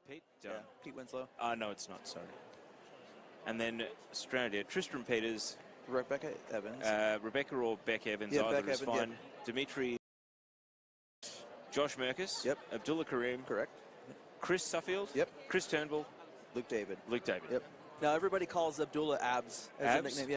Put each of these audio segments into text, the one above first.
Pete? Yeah, Pete Winslow. No, it's not, sorry. And then Australia, Tristram Peters. Rebecca Evans. Rebecca or Beck Evans, Yeah, either Beck is Evans, fine. yep. Dimitri, Josh Merkus. Yep. Abdullah Karim. Correct. Chris Suffield. Yep. Chris Turnbull. Luke David. Luke David. Yep. Now everybody calls Abdullah Abs as a Abs? nickname. Yeah.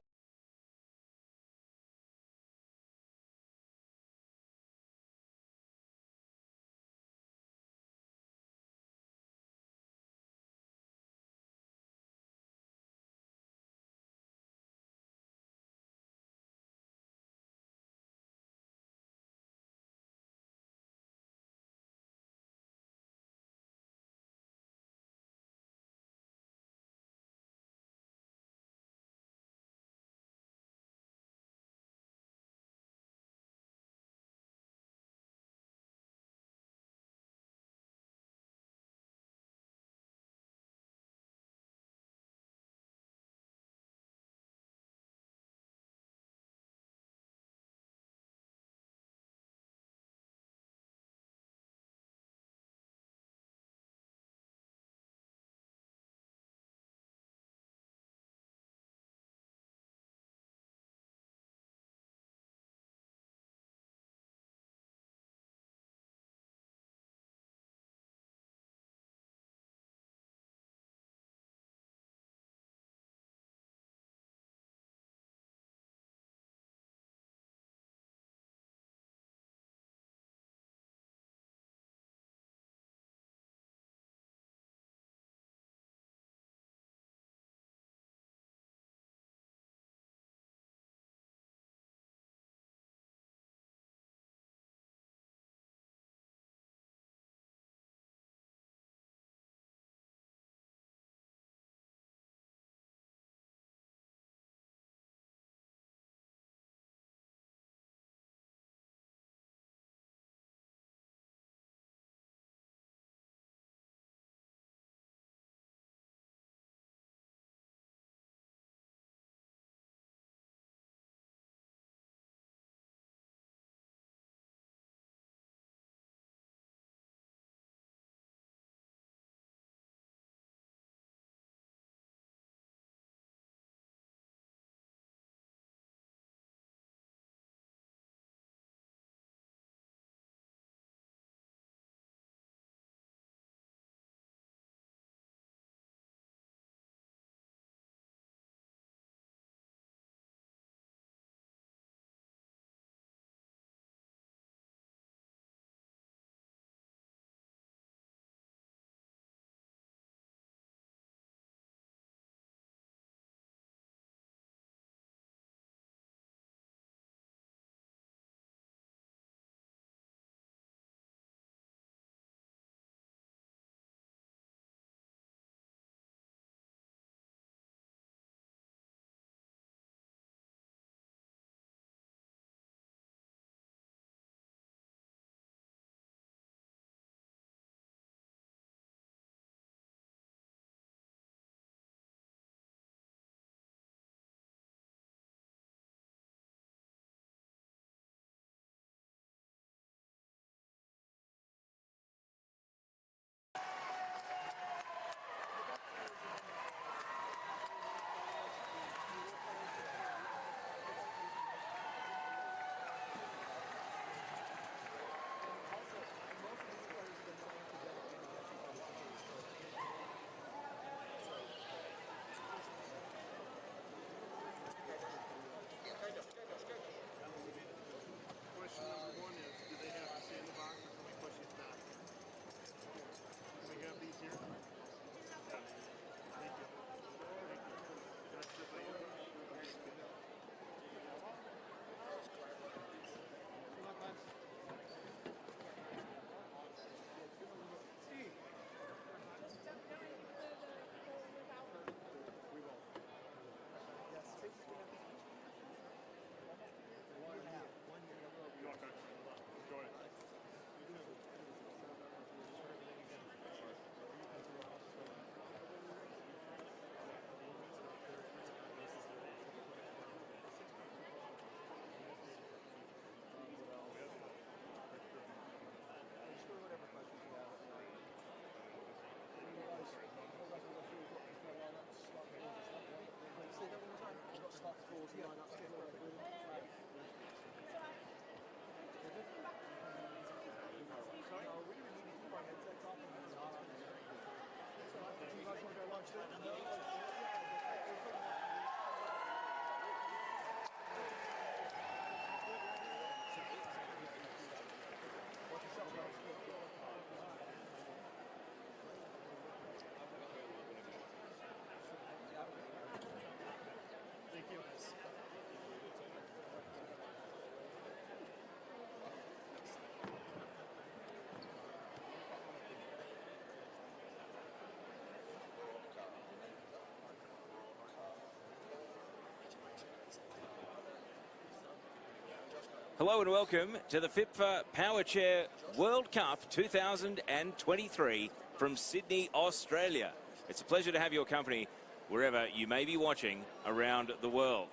Hello and welcome to the FIPFA Powerchair World Cup 2023 from Sydney, Australia. It's a pleasure to have your company wherever you may be watching around the world.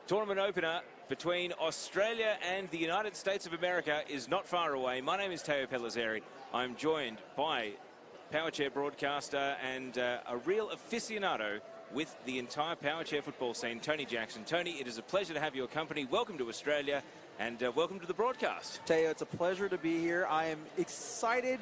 Tournament opener between Australia and the United States of America is not far away. My name is 𝐏𝐨𝐿𝐿𝐿. I'm joined by Powerchair broadcaster and a real aficionado with the entire Powerchair football scene, Tony Jackson. Tony, it is a pleasure to have your company. Welcome to Australia. And welcome to the broadcast. Teo, it's a pleasure to be here. I am excited,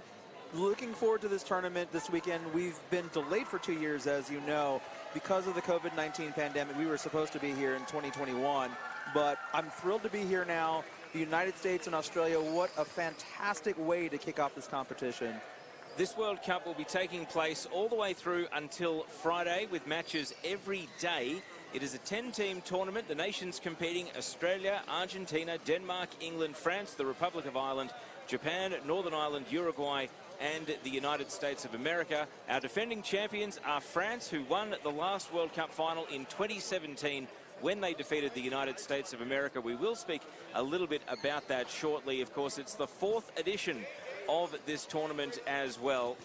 looking forward to this tournament this weekend. We've been delayed for 2 years, as you know, because of the COVID-19 pandemic. We were supposed to be here in 2021, but I'm thrilled to be here now. The United States and Australia, what a fantastic way to kick off this competition. This World Cup will be taking place all the way through until Friday with matches every day. It is a 10-team tournament. The nations competing: Australia, Argentina, Denmark, England, France, the Republic of Ireland, Japan, Northern Ireland, Uruguay, and the United States of America. Our defending champions are France, who won the last World Cup final in 2017 when they defeated the United States of America. We will speak a little bit about that shortly. Of course, it's the 4th edition of this tournament as well.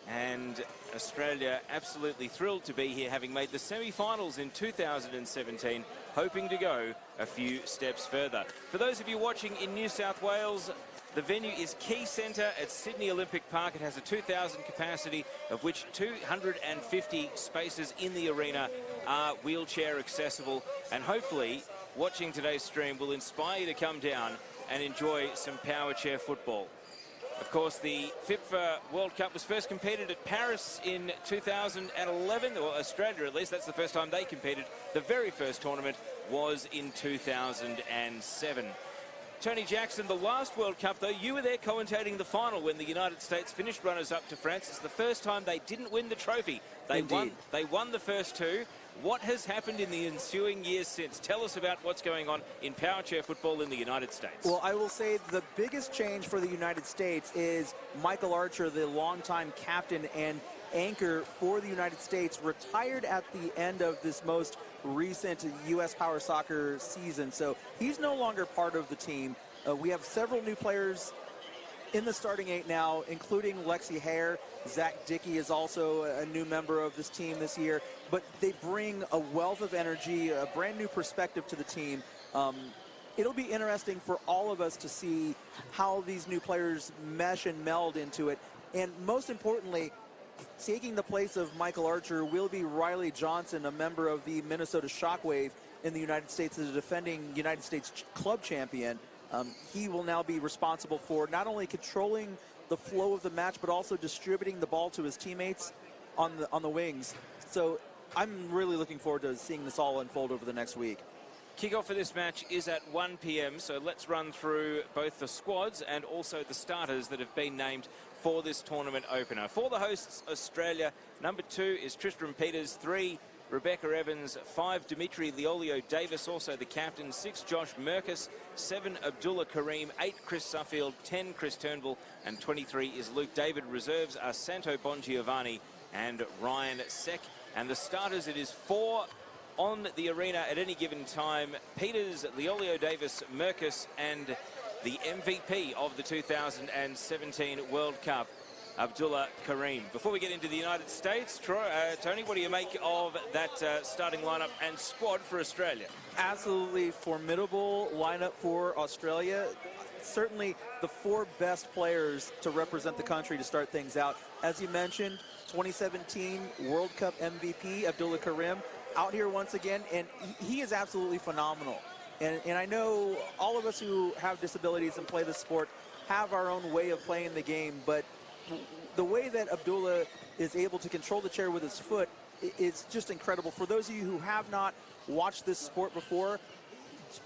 And Australia absolutely thrilled to be here, having made the semi-finals in 2017, hoping to go a few steps further. For those of you watching in New South Wales, the venue is Quaycentre at Sydney Olympic Park. It has a 2,000 capacity, of which 250 spaces in the arena are wheelchair accessible. And hopefully, watching today's stream will inspire you to come down and enjoy some Powerchair football. Of course, the FIPFA World Cup was first competed at Paris in 2011, or Australia at least. That's the first time they competed. The very first tournament was in 2007. Tony Jackson, the last World Cup, though, you were there commentating the final when the United States finished runners-up to France. It's the first time they didn't win the trophy. They won the first two. What has happened in the ensuing years since? Tell us about what's going on in Powerchair football in the United States. Well, I will say the biggest change for the United States is Michael Archer, the longtime captain and anchor for the United States, retired at the end of this most recent U.S. Power Soccer season. So he's no longer part of the team. We have several new players in the starting 8 now, including 𝐏𝐨𝐿𝐿. Zach Dickey is also a new member of this team this year, but they bring a wealth of energy, a brand new perspective to the team. It'll be interesting for all of us to see how these new players mesh and meld into it. And most importantly, taking the place of Michael Archer will be Riley Johnson, a member of the Minnesota Shockwave in the United States, as a defending United States club champion. He will now be responsible for not only controlling the flow of the match, but also distributing the ball to his teammates on the wings. So I'm really looking forward to seeing this all unfold over the next week. Kickoff for this match is at 1 p.m, so let's run through both the squads and also the starters that have been named for this tournament opener. For the hosts, Australia, number 2 is Tristram Peters, 3 Rebecca Evans, 5 Dimitri Liolio-Davis, also the captain, 6 Josh Merkus, 7 Abdullah Kareem, 8 Chris Suffield, 10 Chris Turnbull, and 23 is Luke David. Reserves are Santo Bongiovanni and Ryan Seck. And the starters, it is 4 on the arena at any given time: Peters, Liolio-Davis, Merkus, and the MVP of the 2017 World Cup, Abdullah Kareem. Before we get into the United States, Tony, what do you make of that starting lineup and squad for Australia? Absolutely formidable lineup for Australia. Certainly the 4 best players to represent the country to start things out. As you mentioned, 2017 World Cup MVP, Abdullah Kareem, out here once again, and he is absolutely phenomenal. And I know all of us who have disabilities and play the sport have our own way of playing the game, but the way that Abdullah is able to control the chair with his foot is just incredible. For those of you who have not watched this sport before,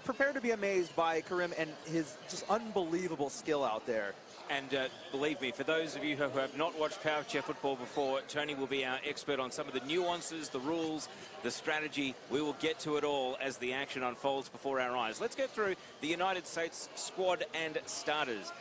prepare to be amazed by Karim and his just unbelievable skill out there. And believe me, for those of you who have not watched Powerchair football before, Tony will be our expert on some of the nuances, the rules, the strategy. We will get to it all as the action unfolds before our eyes. Let's go through the United States squad and starters.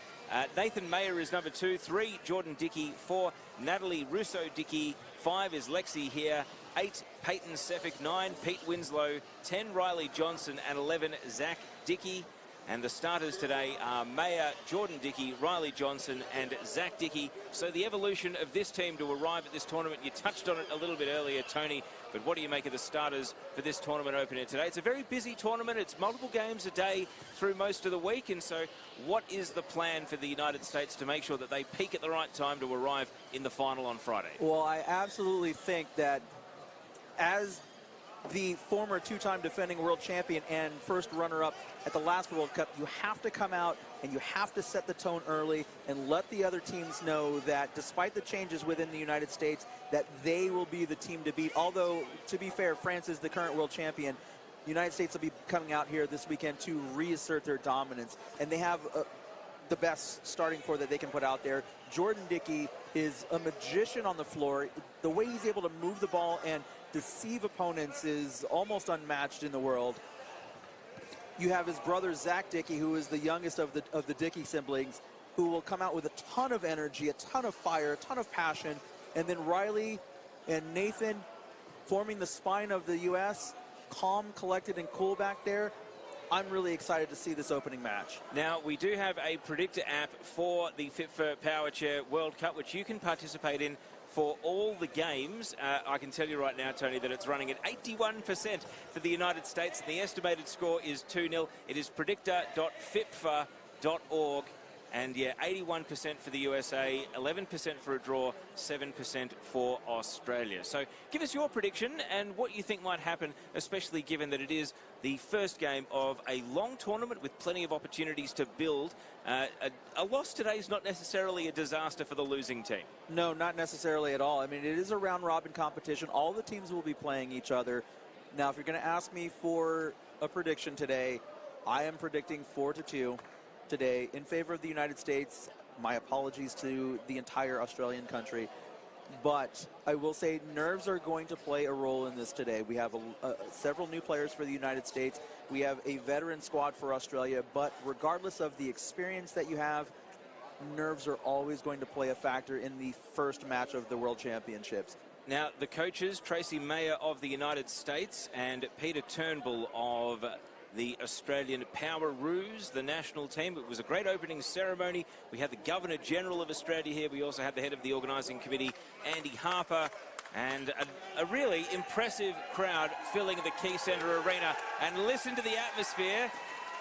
Nathan Mayer is number 2, 3, Jordan Dickey, 4, Natalie Russo-Dickey, 5 is Lexi here, 8, Peyton Sefik, 9, Pete Winslow, 10, Riley Johnson, and 11, Zach Dickey. And the starters today are Mayer, Jordan Dickey, Riley Johnson, and Zach Dickey. So the evolution of this team to arrive at this tournament, you touched on it a little bit earlier, Tony, but what do you make of the starters for this tournament opener today? It's a very busy tournament. It's multiple games a day through most of the week. And so what is the plan for the United States to make sure that they peak at the right time to arrive in the final on Friday? Well, I absolutely think that as the former two-time defending world champion and first runner-up at the last World Cup, you have to come out and you have to set the tone early and let the other teams know that despite the changes within the United States, that they will be the team to beat. Although, to be fair, France is the current world champion. The United States will be coming out here this weekend to reassert their dominance, and they have the best starting four that they can put out there. Jordan Dickey is a magician on the floor. The way he's able to move the ball and deceive opponents is almost unmatched in the world. You have his brother Zach Dickey, who is the youngest of the Dickey siblings, who will come out with a ton of energy, a ton of fire, a ton of passion. And then Riley and Nathan forming the spine of the U.S., calm, collected, and cool back there. I'm really excited to see this opening match. Now, we do have a predictor app for the FIPFA Powerchair World Cup, which you can participate in for all the games. I can tell you right now, Tony, that it's running at 81% for the United States, and the estimated score is 2-0. It is predictor.fipfa.org. And yeah, 81% for the USA, 11% for a draw, 7% for Australia. So give us your prediction and what you think might happen, especially given that it is the first game of a long tournament with plenty of opportunities to build. A loss today is not necessarily a disaster for the losing team. No, not necessarily at all. I mean, it is a round-robin competition. All the teams will be playing each other. Now, if you're going to ask me for a prediction today, I am predicting 4-2. Today in favor of the United States. My apologies to the entire Australian country, but I will say nerves are going to play a role in this today. We have several new players for the United States. We have a veteran squad for Australia, but regardless of the experience that you have, nerves are always going to play a factor in the first match of the World Championships. Now, the coaches, Tracy Mayer of the United States and Peter Turnbull of the Australian Powerroos, the national team. It was a great opening ceremony. We had the Governor-General of Australia here. We also had the head of the organising committee, Andy Harper, and a really impressive crowd filling the Quaycentre arena. And listen to the atmosphere.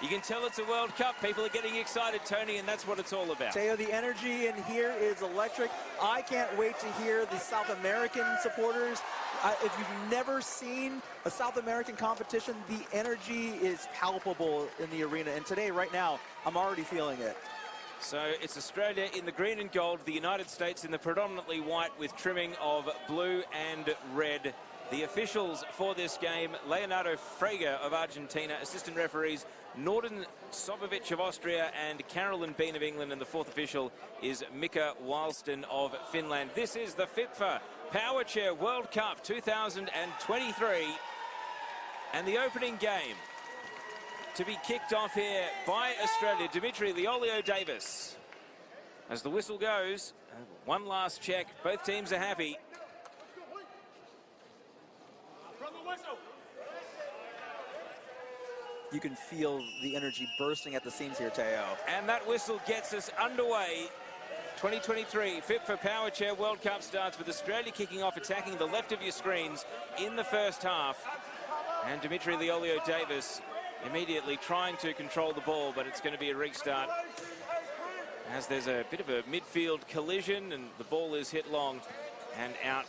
You can tell it's a World Cup. People are getting excited, Tony, and that's what it's all about. Teo, the energy in here is electric. I can't wait to hear the South American supporters. If you've never seen a South American competition, the energy is palpable in the arena. And today, right now, I'm already feeling it. So it's Australia in the green and gold, the United States in the predominantly white with trimming of blue and red. The officials for this game, Leonardo Frege of Argentina, assistant referees, Norden Sobovic of Austria and Carolyn Bean of England, and the fourth official is Mika Wallston of Finland. This is the FIPFA Powerchair World Cup 2023, and the opening game to be kicked off here by Australia, Dimitri Liolio-Davis. As the whistle goes, one last check, both teams are happy. You can feel the energy bursting at the seams here, Teo. And that whistle gets us underway. 2023 FIPFA Powerchair World Cup starts with Australia kicking off, attacking the left of your screens in the first half. And Dimitri Liolio-Davis immediately trying to control the ball, but it's going to be a restart as there's a bit of a midfield collision and the ball is hit long and out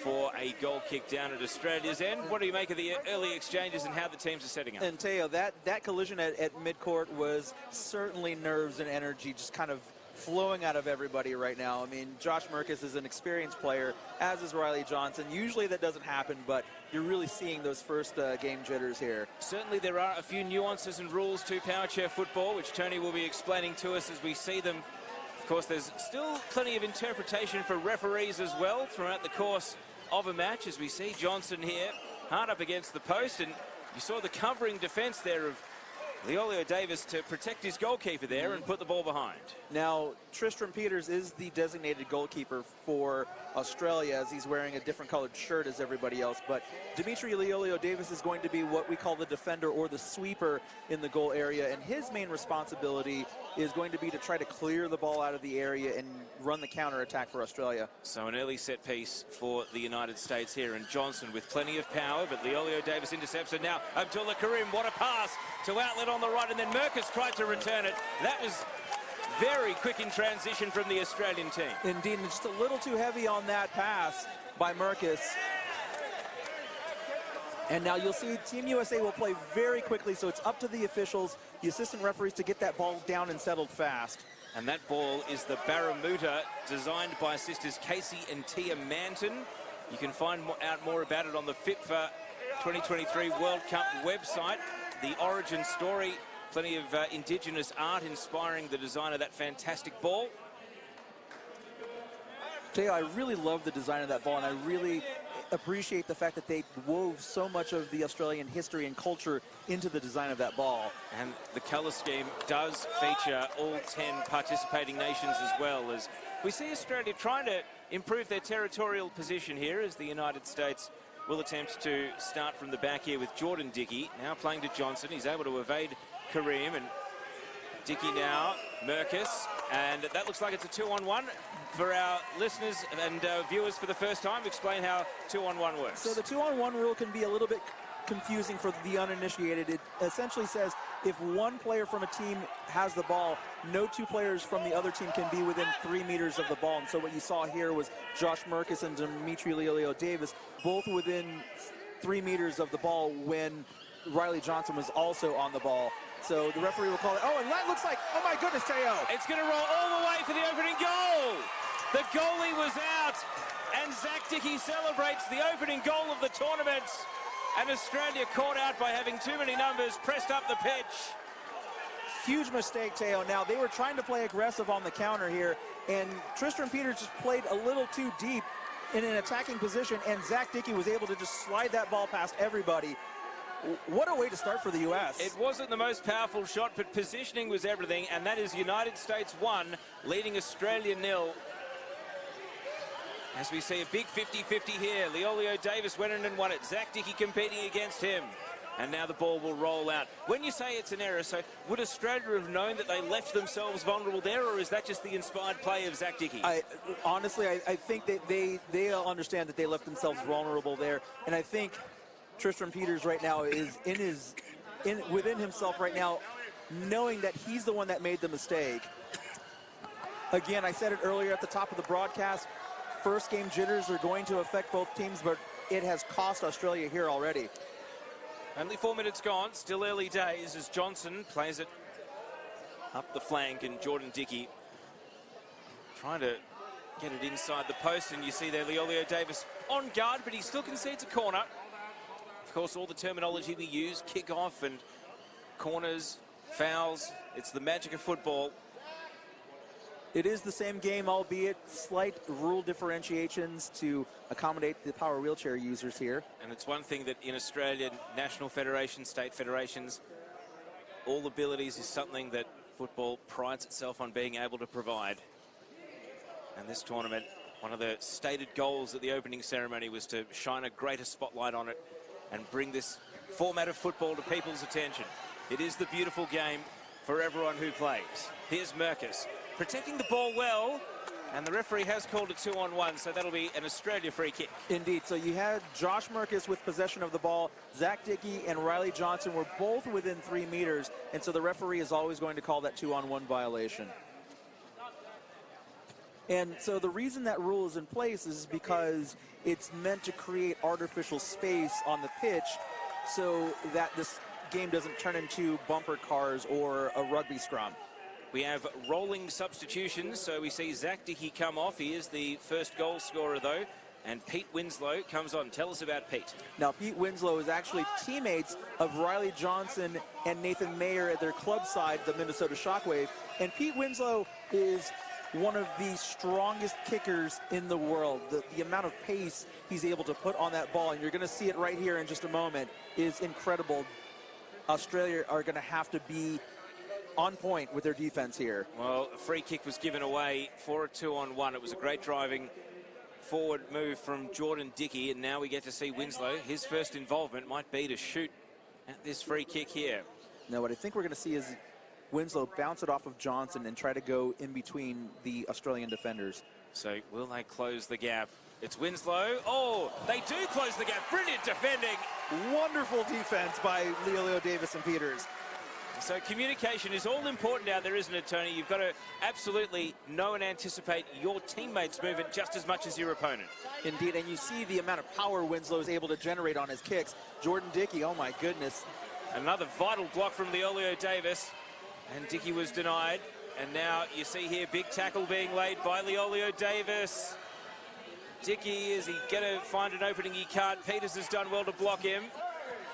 for a goal kick down at Australia's end. What do you make of the early exchanges and how the teams are setting up? And Teo, that collision at midcourt was certainly nerves and energy just kind of flowing out of everybody right now. I mean, Josh Merkis is an experienced player, as is Riley Johnson. Usually that doesn't happen, but you're really seeing those first game jitters here. Certainly there are a few nuances and rules to power chair football, which Tony will be explaining to us as we see them. Of course, there's still plenty of interpretation for referees as well throughout the course of a match, as we see Johnson here hard up against the post, and you saw the covering defense there of 𝐅𝐨𝐿𝐿 to protect his goalkeeper there and put the ball behind. Now, Tristram Peters is the designated goalkeeper for Australia, as he's wearing a different colored shirt as everybody else. But Dimitri 𝐅𝐿𝐿 is going to be what we call the defender or the sweeper in the goal area. And his main responsibility is going to be to try to clear the ball out of the area and run the counterattack for Australia. So an early set piece for the United States here. And Johnson with plenty of power, but 𝐅𝐿𝐿 intercepts it now. Abdullah Karim, what a pass to outlet on the right, and then Merkis tried to return it. That was very quick in transition from the Australian team. Indeed, and just a little too heavy on that pass by Merkis. And now you'll see Team USA will play very quickly, so it's up to the officials, the assistant referees, to get that ball down and settled fast. And that ball is the Barramuta, designed by sisters Casey and Tia Manton. You can find out more about it on the FIPFA 2023 World Cup website. The origin story, plenty of indigenous art inspiring the design of that fantastic ball. Teo, I really love the design of that ball, and I really appreciate the fact that they wove so much of the Australian history and culture into the design of that ball. And the colour scheme does feature all 10 participating nations as well, as we see Australia trying to improve their territorial position here, as the United States will attempt to start from the back here with Jordan Dickey, now playing to Johnson. He's able to evade Karim, and Dickey now, Merkis, and that looks like it's a 2-on-1. For our listeners and viewers for the first time, explain how 2-on-1 works. So the 2-on-1 rule can be a little bit confusing for the uninitiated. It essentially says if one player from a team has the ball, no two players from the other team can be within 3 meters of the ball. And so what you saw here was Josh Merkis and Dimitri 𝐅𝐿𝐿 both within 3 meters of the ball when Riley Johnson was also on the ball. So the referee will call it. Oh, and that looks like, oh my goodness, Teo. It's going to roll all the way for the opening goal. The goalie was out, and Zach Dickey celebrates the opening goal of the tournament. And Australia caught out by having too many numbers pressed up the pitch. Huge mistake, Teo. Now, they were trying to play aggressive on the counter here, and Tristram Peters just played a little too deep in an attacking position, and Zach Dickey was able to just slide that ball past everybody. What a way to start for the U.S. It wasn't the most powerful shot, but positioning was everything, and that is United States 1, leading Australia 0. As we see a big 50-50 here. 𝐅𝐿𝐿 went in and won it. Zach Dickey competing against him. And now the ball will roll out. When you say it's an error, so would Australia have known that they left themselves vulnerable there, or is that just the inspired play of Zach Dickey? Honestly, I think that they understand that they left themselves vulnerable there. And I think Tristram Peters right now is within himself right now, knowing that he's the one that made the mistake. Again, I said it earlier at the top of the broadcast, first game jitters are going to affect both teams, but it has cost Australia here already. Only 4 minutes gone, still early days as Johnson plays it up the flank, and Jordan Dickey trying to get it inside the post, and you see there 𝐅𝐿𝐿 on guard, but he still concedes a corner. Of course, all the terminology we use, kick-off and corners, fouls, it's the magic of football. It is the same game, albeit slight rule differentiations to accommodate the power wheelchair users here. And it's one thing that in Australia, national federations, state federations, all abilities is something that football prides itself on being able to provide. And this tournament, one of the stated goals at the opening ceremony was to shine a greater spotlight on it and bring this format of football to people's attention. It is the beautiful game for everyone who plays. Here's Merkis, protecting the ball well, and the referee has called a 2-on-1, so that'll be an Australia free kick. Indeed, so you had Josh Merkis with possession of the ball. Zach Dickey and Riley Johnson were both within 3 meters, and so the referee is always going to call that 2-on-1 violation. And so the reason that rule is in place is because it's meant to create artificial space on the pitch so that this game doesn't turn into bumper cars or a rugby scrum. We have rolling substitutions, so we see Zach Dickey come off. He is the first goal scorer, though, and Pete Winslow comes on. Tell us about Pete. Now, Pete Winslow is actually teammates of Riley Johnson and Nathan Mayer at their club side, the Minnesota Shockwave. And Pete Winslow is one of the strongest kickers in the world. The amount of pace he's able to put on that ball, and you're going to see it right here in just a moment, is incredible. Australia are going to have to be on point with their defense here. Well, a free kick was given away for a 2-on-1. It was a great driving forward move from Jordan Dickey, and now we get to see Winslow. His first involvement might be to shoot at this free kick here. Now, what I think we're going to see is Winslow bounce it off of Johnson and try to go in between the Australian defenders. So will they close the gap? It's Winslow. Oh, they do close the gap. Brilliant defending. Wonderful defense by Leo Davis and Peters. So communication is all important out there, isn't it, Tony? You've got to absolutely know and anticipate your teammates' movement just as much as your opponent. Indeed, and you see the amount of power Winslow is able to generate on his kicks. Jordan Dickey, oh my goodness. Another vital block from Leo Davis, and Dickey was denied. And now you see here big tackle being laid by Leo Davis. Dickey, is he going to find an opening? He can't. Peters has done well to block him.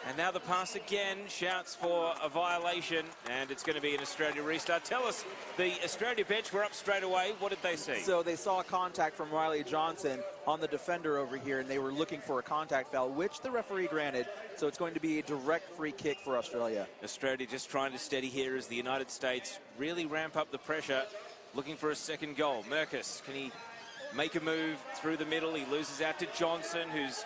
And now the pass again, shouts for a violation, and it's going to be an Australia restart. Tell us, the Australia bench were up straight away. What did they see? So they saw a contact from Riley Johnson on the defender over here, and they were looking for a contact foul, which the referee granted. So it's going to be a direct free kick for Australia. Australia just trying to steady here as the United States really ramp up the pressure, looking for a second goal. Merkus, can he make a move through the middle? He loses out to Johnson, who's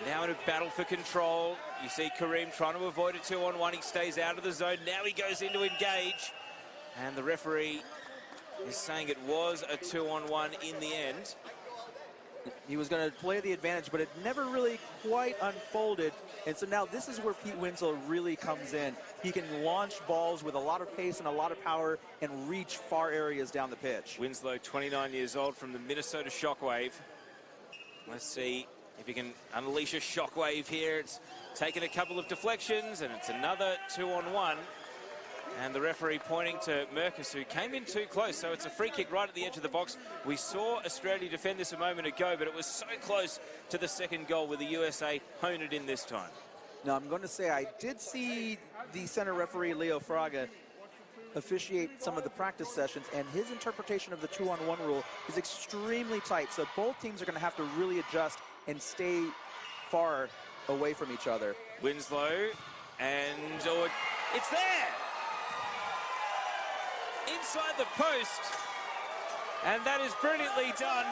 now in a battle for control. You see Kareem trying to avoid a 2-on-1. He stays out of the zone. Now he goes in to engage. And the referee is saying it was a 2-on-1 in the end. He was going to play the advantage, but it never really quite unfolded. And so now this is where Pete Winslow really comes in. He can launch balls with a lot of pace and a lot of power and reach far areas down the pitch. Winslow, 29 years old, from the Minnesota Shockwave. Let's see if he can unleash a shockwave here. It's taken a couple of deflections, and it's another 2-on-1. And the referee pointing to Merkus, who came in too close. So it's a free kick right at the edge of the box. We saw Australia defend this a moment ago, but it was so close to the second goal with the USA hone it in this time. Now, I'm going to say I did see the center referee, Leo Fraga, officiate some of the practice sessions, and his interpretation of the 2-on-1 rule is extremely tight. So both teams are going to have to really adjust and stay far away from each other. Winslow, and it's there! Inside the post, and that is brilliantly done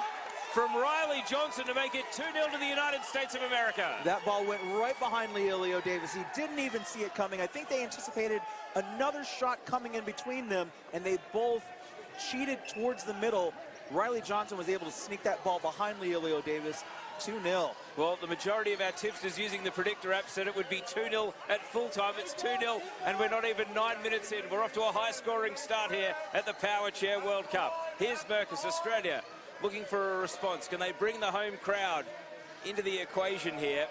from Riley Johnson to make it 2-0 to the United States of America. That ball went right behind Leo Davis. He didn't even see it coming. I think they anticipated another shot coming in between them, and they both cheated towards the middle. Riley Johnson was able to sneak that ball behind Leo Davis. 2-0. Well, the majority of our tipsters using the predictor app said it would be 2-0 at full time. It's 2-0, and we're not even 9 minutes in. We're off to a high-scoring start here at the Powerchair World Cup. Here's Merkus, Australia, looking for a response. Can they bring the home crowd into the equation here?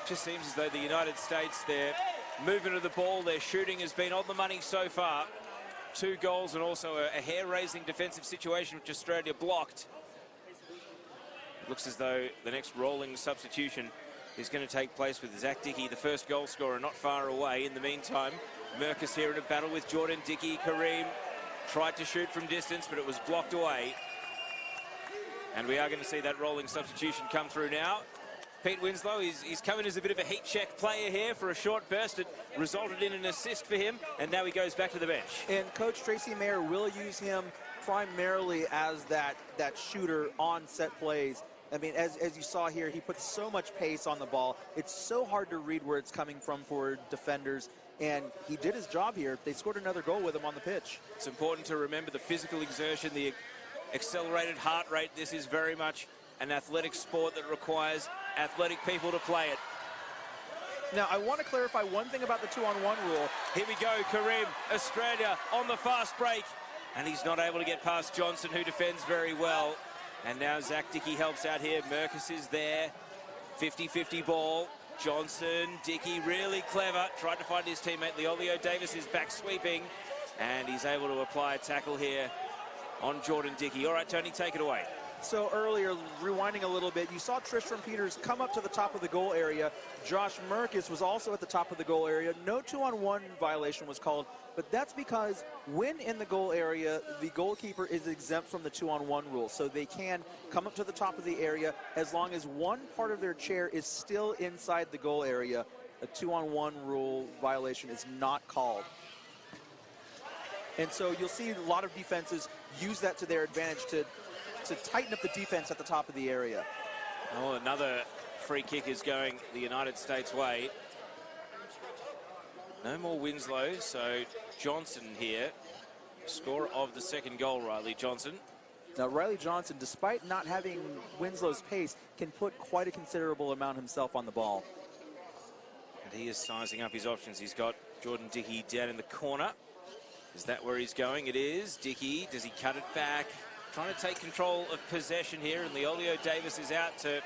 Just seems as though the United States, their movement of the ball, their shooting has been on the money so far. 2 goals and also a hair-raising defensive situation which Australia blocked. Looks as though the next rolling substitution is going to take place with Zach Dickey, the first goal scorer, not far away. In the meantime, Merkus here in a battle with Jordan Dickey. Kareem tried to shoot from distance, but it was blocked away. And we are going to see that rolling substitution come through now. Pete Winslow, he's coming as a bit of a heat check player here for a short burst. It resulted in an assist for him, and now he goes back to the bench. And Coach Tracy Mayer will use him primarily as that shooter on set plays. I mean, as you saw here, he puts so much pace on the ball. It's so hard to read where it's coming from for defenders, and he did his job here. They scored another goal with him on the pitch. It's important to remember the physical exertion, the accelerated heart rate. This is very much an athletic sport that requires athletic people to play it. Now, I want to clarify one thing about the 2-on-1 rule. Here we go, Kareem, Australia on the fast break, and he's not able to get past Johnson, who defends very well. And now Zach Dickey helps out here. Merkus is there. 50-50 ball. Johnson, Dickey, really clever. Tried to find his teammate. Leo Davis is back sweeping. and he's able to apply a tackle here on Jordan Dickey. All right, Tony, take it away. So earlier, rewinding a little bit, you saw Tristram Peters come up to the top of the goal area. Josh Merkis was also at the top of the goal area. No 2-on-1 violation was called, but that's because when in the goal area, the goalkeeper is exempt from the 2-on-1 rule. So they can come up to the top of the area as long as one part of their chair is still inside the goal area. A 2-on-1 rule violation is not called. And so you'll see a lot of defenses use that to their advantage to tighten up the defense at the top of the area. Oh, another free kick is going the United States way. No more Winslow, so Johnson here, scorer of the second goal, Riley Johnson. Now, Riley Johnson, despite not having Winslow's pace, can put quite a considerable amount himself on the ball. And he is sizing up his options. He's got Jordan Dickey down in the corner. Is that where he's going? It is. Dickey, does he cut it back? Trying to take control of possession here, and Leolio Davis is out to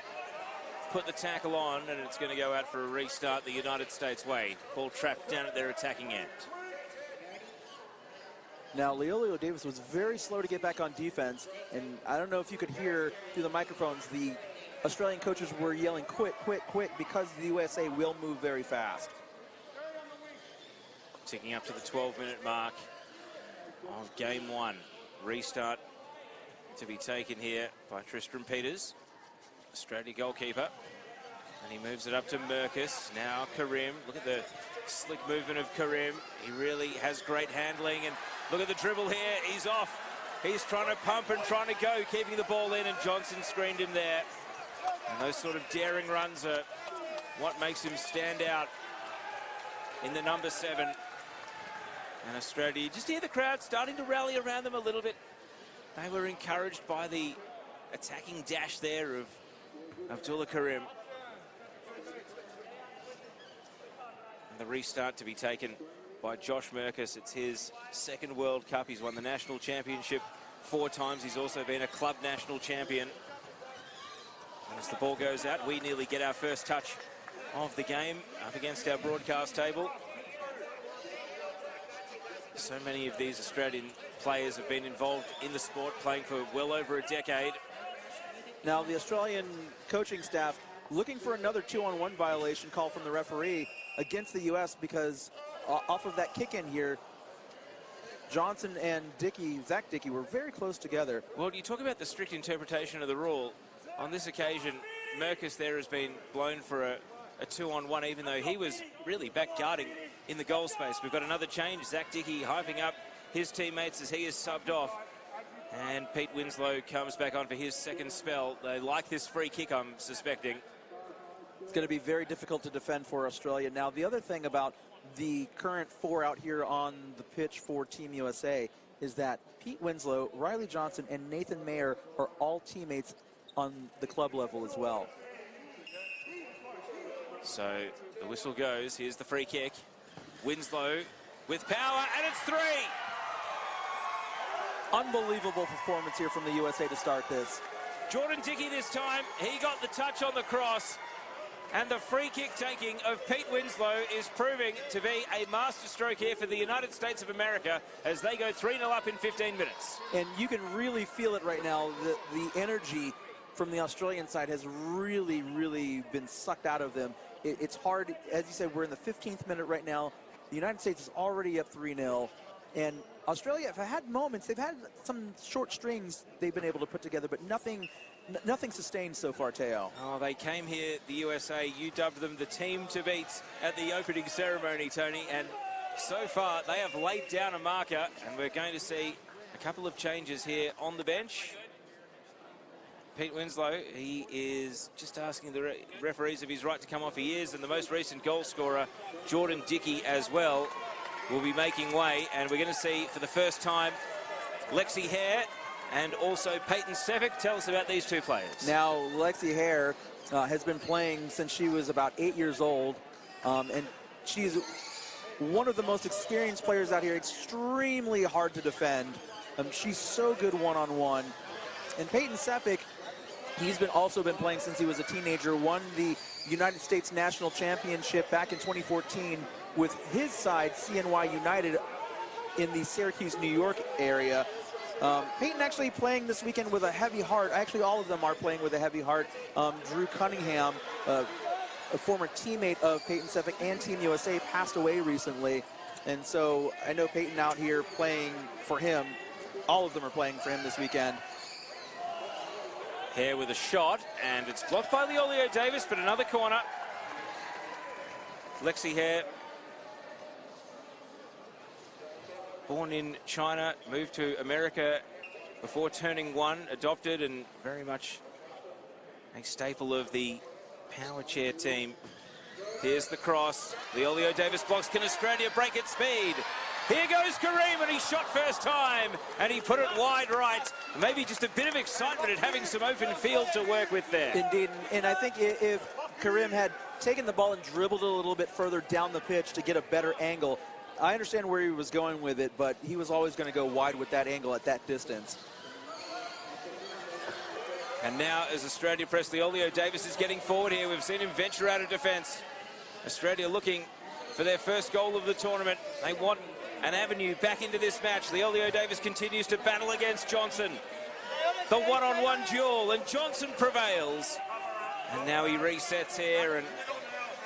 put the tackle on, and it's going to go out for a restart the United States way. Ball trapped down at their attacking end. Now, Leolio Davis was very slow to get back on defense, and I don't know if you could hear through the microphones, the Australian coaches were yelling, quick, quick, quick, because the USA will move very fast. Ticking up to the 12-minute mark of game one. Restart to be taken here by Tristram Peters, Australia goalkeeper. And he moves it up to Merkis. Now Karim. Look at the slick movement of Karim. He really has great handling. And look at the dribble here. He's off. He's trying to pump and trying to go, keeping the ball in, and Johnson screened him there. And those sort of daring runs are what makes him stand out in the number 7. And Australia, just hear the crowd starting to rally around them a little bit. They were encouraged by the attacking dash there of Abdullah Karim. And the restart to be taken by Josh Merkis. It's his second World Cup. He's won the national championship 4 times. He's also been a club national champion. And as the ball goes out, we nearly get our first touch of the game up against our broadcast table. So many of these Australian players have been involved in the sport, playing for well over a decade. Now, the Australian coaching staff looking for another 2-on-1 violation call from the referee against the U.S. because off of that kick in here, Johnson and Zach Dickey were very close together. Well, you talk about the strict interpretation of the rule. On this occasion, Merkis there has been blown for a 2-on-1, even though he was really back guarding in the goal space. We've got another change. Zach Dickey hyping up his teammates as he is subbed off. And Pete Winslow comes back on for his second spell. They like this free kick, I'm suspecting. It's going to be very difficult to defend for Australia. Now, the other thing about the current 4 out here on the pitch for Team USA is that Pete Winslow, Riley Johnson, and Nathan Mayer are all teammates on the club level as well. So the whistle goes. Here's the free kick. Winslow with power, and it's 3. Unbelievable performance here from the USA to start this. Jordan Dickey this time, he got the touch on the cross. And the free kick taking of Pete Winslow is proving to be a masterstroke here for the United States of America as they go 3-0 up in 15 minutes. And you can really feel it right now. The energy from the Australian side has really, really been sucked out of them. It's hard. As you said, we're in the 15th minute right now. The United States is already up 3-0. And Australia have had moments. They've had some short strings they've been able to put together, but nothing sustained so far, Teo. Oh, they came here, the USA. You dubbed them the team to beat at the opening ceremony, Tony. And so far, they have laid down a marker. And we're going to see a couple of changes here on the bench. Pete Winslow, he is just asking the referees if he's right to come off. He is, and the most recent goal scorer, Jordan Dickey, as well, will be making way. And we're going to see, for the first time, Lexi Hare and also Peyton Sevick. Tell us about these two players. Now, Lexi Hare has been playing since she was about 8 years old, and she's one of the most experienced players out here, extremely hard to defend. She's so good one-on-one. And Peyton Sevick, he's also been playing since he was a teenager, won the United States National Championship back in 2014 with his side, CNY United, in the Syracuse, New York area. Peyton actually playing this weekend with a heavy heart. Actually, all of them are playing with a heavy heart. Drew Cunningham, a former teammate of Peyton Sefik and Team USA, passed away recently. And so I know Peyton out here playing for him. All of them are playing for him this weekend. Here with a shot, and it's blocked by Leolio Davis, but another corner. Lexi Hare, born in China, moved to America before turning 1, adopted and very much a staple of the Powerchair team. Here's the cross. Leolio Davis blocks. Can Australia break at speed? Here goes Kareem, and he shot first time, and he put it wide right. Maybe just a bit of excitement at having some open field to work with there. Indeed, and I think if Kareem had taken the ball and dribbled it a little bit further down the pitch to get a better angle, I understand where he was going with it, but he was always going to go wide with that angle at that distance. And now as Australia press, Leolio Davis is getting forward here. We've seen him venture out of defence. Australia looking for their first goal of the tournament. They want an avenue back into this match. Leolio Davis continues to battle against Johnson. The one-on-one duel, and Johnson prevails. And now he resets here, and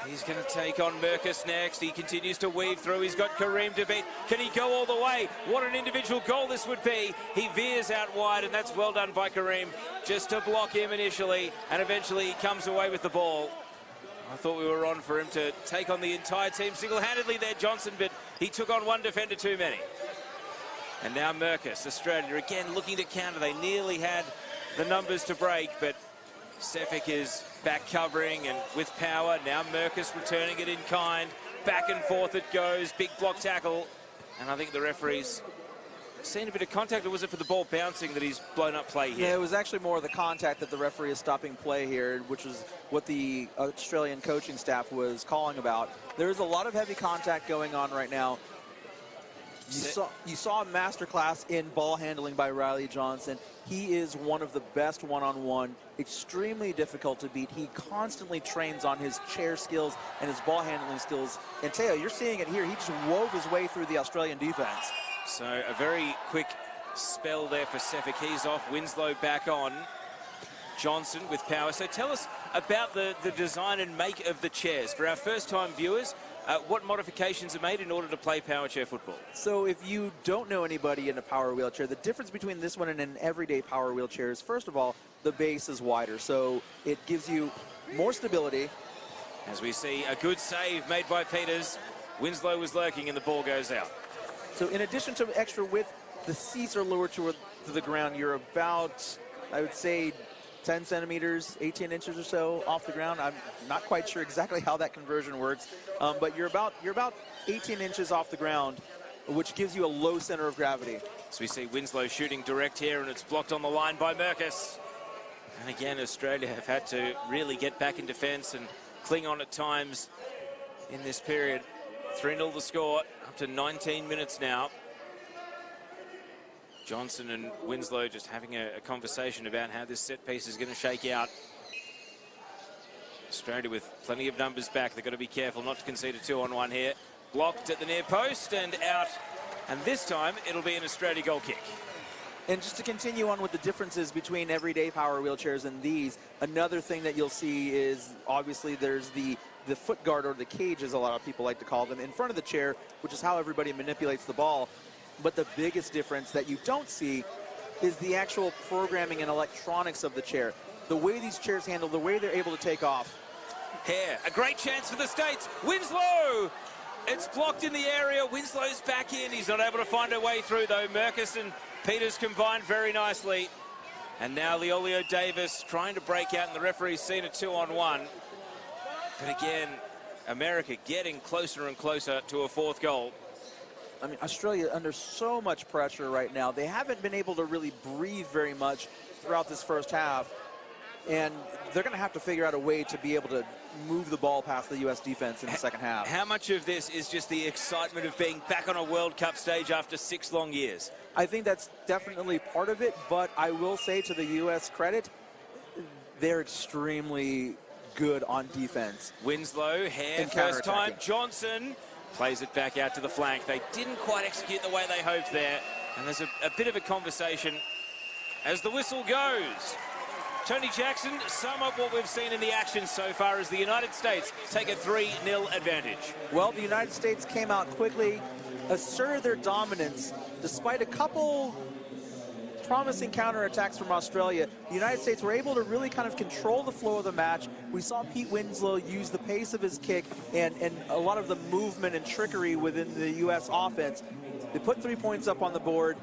he's going to take on Merkus next. He continues to weave through. He's got Kareem to beat. Can he go all the way? What an individual goal this would be. He veers out wide, and that's well done by Kareem, just to block him initially, and eventually he comes away with the ball. I thought we were on for him to take on the entire team single-handedly there, Johnson, but he took on one defender too many. And now Merkus, Australia, again looking to counter. They nearly had the numbers to break, but Sefik is back covering and with power. Now Merkus returning it in kind. Back and forth it goes. Big block tackle. And I think the referee's seen a bit of contact, or was it for the ball bouncing that he's blown up play here? Yeah, it was actually more of the contact that the referee is stopping play here, which was what the Australian coaching staff was calling about. There's a lot of heavy contact going on right now. You saw a masterclass in ball handling by Riley Johnson. He is one of the best one-on-one, extremely difficult to beat. He constantly trains on his chair skills and his ball handling skills. And Teo, you're seeing it here. He just wove his way through the Australian defense. So a very quick spell there for Sefik. He's off. Winslow back on. Johnson with power. So tell us about the design and make of the chairs. For our first-time viewers, what modifications are made in order to play Powerchair football? So if you don't know anybody in a power wheelchair, the difference between this one and an everyday power wheelchair is, first of all, the base is wider. So it gives you more stability. As we see a good save made by Peters. Winslow was lurking and the ball goes out. So in addition to extra width, the seats are lower to the ground. You're about, I would say, 10 centimeters, 18 inches or so off the ground. I'm not quite sure exactly how that conversion works, but you're about 18 inches off the ground, which gives you a low center of gravity. So we see Winslow shooting direct here, and it's blocked on the line by Merkus. And again, Australia have had to really get back in defence and cling on at times in this period. 3-0 the score, up to 19 minutes now. Johnson and Winslow just having a conversation about how this set piece is going to shake out. Australia with plenty of numbers back. They've got to be careful not to concede a 2-on-1 here. Blocked at the near post and out. And this time it'll be an Australia goal kick. And just to continue on with the differences between everyday power wheelchairs and these, another thing that you'll see is obviously there's the foot guard, or the cage as a lot of people like to call them, in front of the chair, which is how everybody manipulates the ball. But the biggest difference that you don't see is the actual programming and electronics of the chair. The way these chairs handle, the way they're able to take off. Here, a great chance for the States. Winslow! It's blocked in the area. Winslow's back in. He's not able to find a way through, though. Merkus and Peters combined very nicely. And now Leolio Davis trying to break out, and the referee's seen a 2-on-1. But again, America getting closer and closer to a fourth goal. I mean, Australia under so much pressure right now. They haven't been able to really breathe very much throughout this first half. And they're going to have to figure out a way to be able to move the ball past the U.S. defense in the second half. How much of this is just the excitement of being back on a World Cup stage after 6 long years? I think that's definitely part of it, but I will say, to the U.S. credit, they're extremely good on defense. Winslow, Hare, first time. Johnson Plays it back out to the flank. They didn't quite execute the way they hoped there. And there's a bit of a conversation as the whistle goes. Tony Jackson, sum up what we've seen in the action so far as the United States take a 3-0 advantage. Well, the United States came out quickly, asserted their dominance, despite a couple promising counterattacks from Australia. The United States were able to really kind of control the flow of the match. We saw Pete Winslow use the pace of his kick and a lot of the movement and trickery within the U.S. offense. They put 3 points up on the board.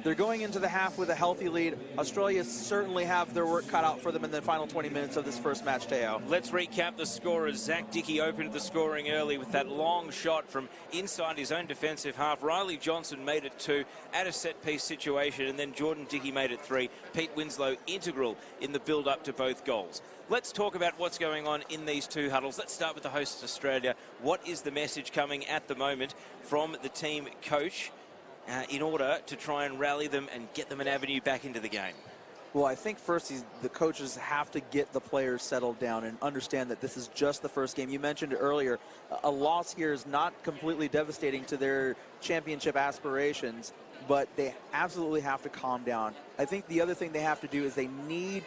They're going into the half with a healthy lead. Australia certainly have their work cut out for them in the final 20 minutes of this first match, Teo. Let's recap the scorers. Zach Dickey opened the scoring early with that long shot from inside his own defensive half. Riley Johnson made it 2 at a set-piece situation, and then Jordan Dickey made it 3. Pete Winslow integral in the build-up to both goals. Let's talk about what's going on in these two huddles. Let's start with the hosts, Australia. What is the message coming at the moment from the team coach in order to try and rally them and get them an avenue back into the game? Well, I think first the coaches have to get the players settled down and understand that this is just the first game. You mentioned it earlier, a loss here is not completely devastating to their championship aspirations, but they absolutely have to calm down. I think the other thing they have to do is they need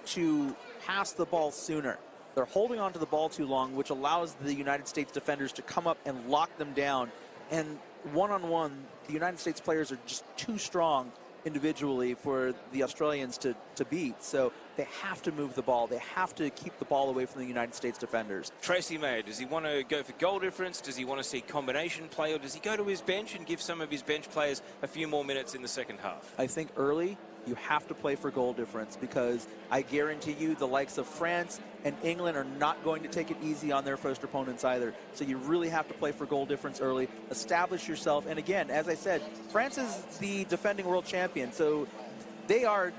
to pass the ball sooner. They're holding on to the ball too long, which allows the United States defenders to come up and lock them down. And one-on-one, the United States players are just too strong individually for the Australians to beat. So they have to move the ball. They have to keep the ball away from the United States defenders. Tracy May, does he want to go for goal difference? Does he want to see combination play? Or does he go to his bench and give some of his bench players a few more minutes in the second half? I think early, you have to play for goal difference, because I guarantee you the likes of France and England are not going to take it easy on their first opponents either. So you really have to play for goal difference early, establish yourself. And again, as I said, France is the defending world champion, so they are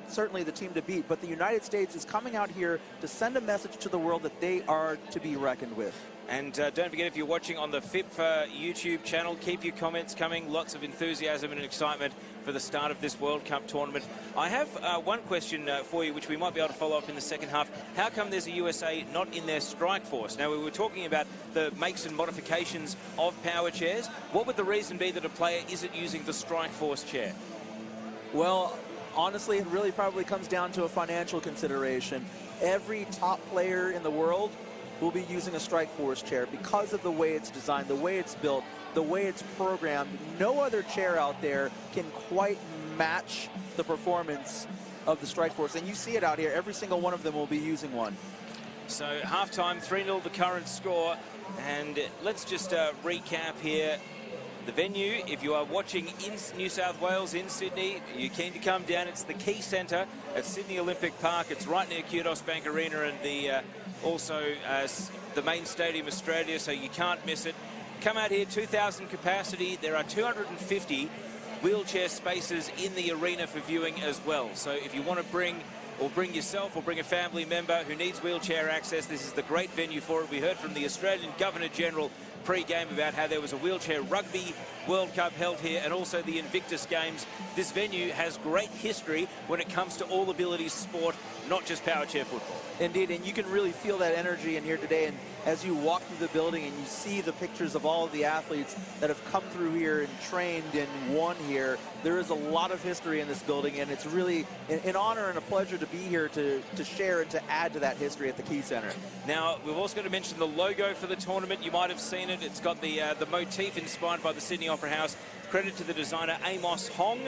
certainly the team to beat. But the United States is coming out here to send a message to the world that they are to be reckoned with. And don't forget, if you're watching on the FIPFA YouTube channel, keep your comments coming. Lots of enthusiasm and excitement for the start of this World Cup tournament. I have one question for you, which we might be able to follow up in the second half. How come there's a USA not in their strike force? Now, we were talking about the makes and modifications of power chairs. What would the reason be that a player isn't using the strike force chair? Well, honestly, it really probably comes down to a financial consideration. Every top player in the world will be using a strike force chair because of the way it's designed, the way it's built, the way it's programmed. No other chair out there can quite match the performance of the strike force. And you see it out here. Every single one of them will be using one. So halftime, 3-0 the current score. And let's just recap here. The venue, if you are watching in New South Wales, in Sydney, you're keen to come down, it's the Quaycentre at Sydney Olympic Park. It's right near Kudos Bank Arena and the the main stadium, Australia, so you can't miss it. Come out here, 2,000 capacity. There are 250 wheelchair spaces in the arena for viewing as well. So if you want to bring yourself or bring a family member who needs wheelchair access, this is the great venue for it. We heard from the Australian Governor-General pre-game about how there was a wheelchair rugby World Cup held here and also the Invictus Games. This venue has great history when it comes to all abilities sport, not just power chair football. Indeed, and you can really feel that energy in here today. And as you walk through the building and you see the pictures of all of the athletes that have come through here and trained and won here, there is a lot of history in this building, and it's really an honor and a pleasure to be here to share and to add to that history at the Quaycentre. Now, we've also got to mention the logo for the tournament. You might have seen it. It's got the motif inspired by the Sydney Opera House. Credit to the designer Amos Hong.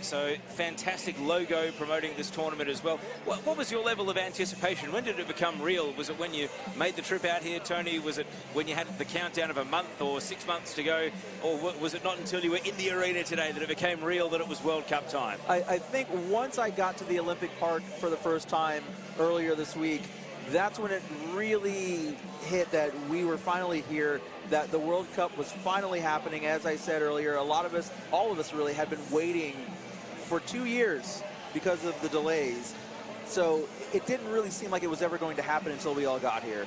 So fantastic logo promoting this tournament as well. What was your level of anticipation? When did it become real? Was it when you made the trip out here, Tony? Was it when you had the countdown of a month or 6 months to go? Or was it not until you were in the arena today that it became real that it was World Cup time? I think once I got to the Olympic Park for the first time earlier this week, that's when it really hit that we were finally here, that the World Cup was finally happening. As I said earlier, all of us really had been waiting for 2 years because of the delays. So it didn't really seem like it was ever going to happen until we all got here.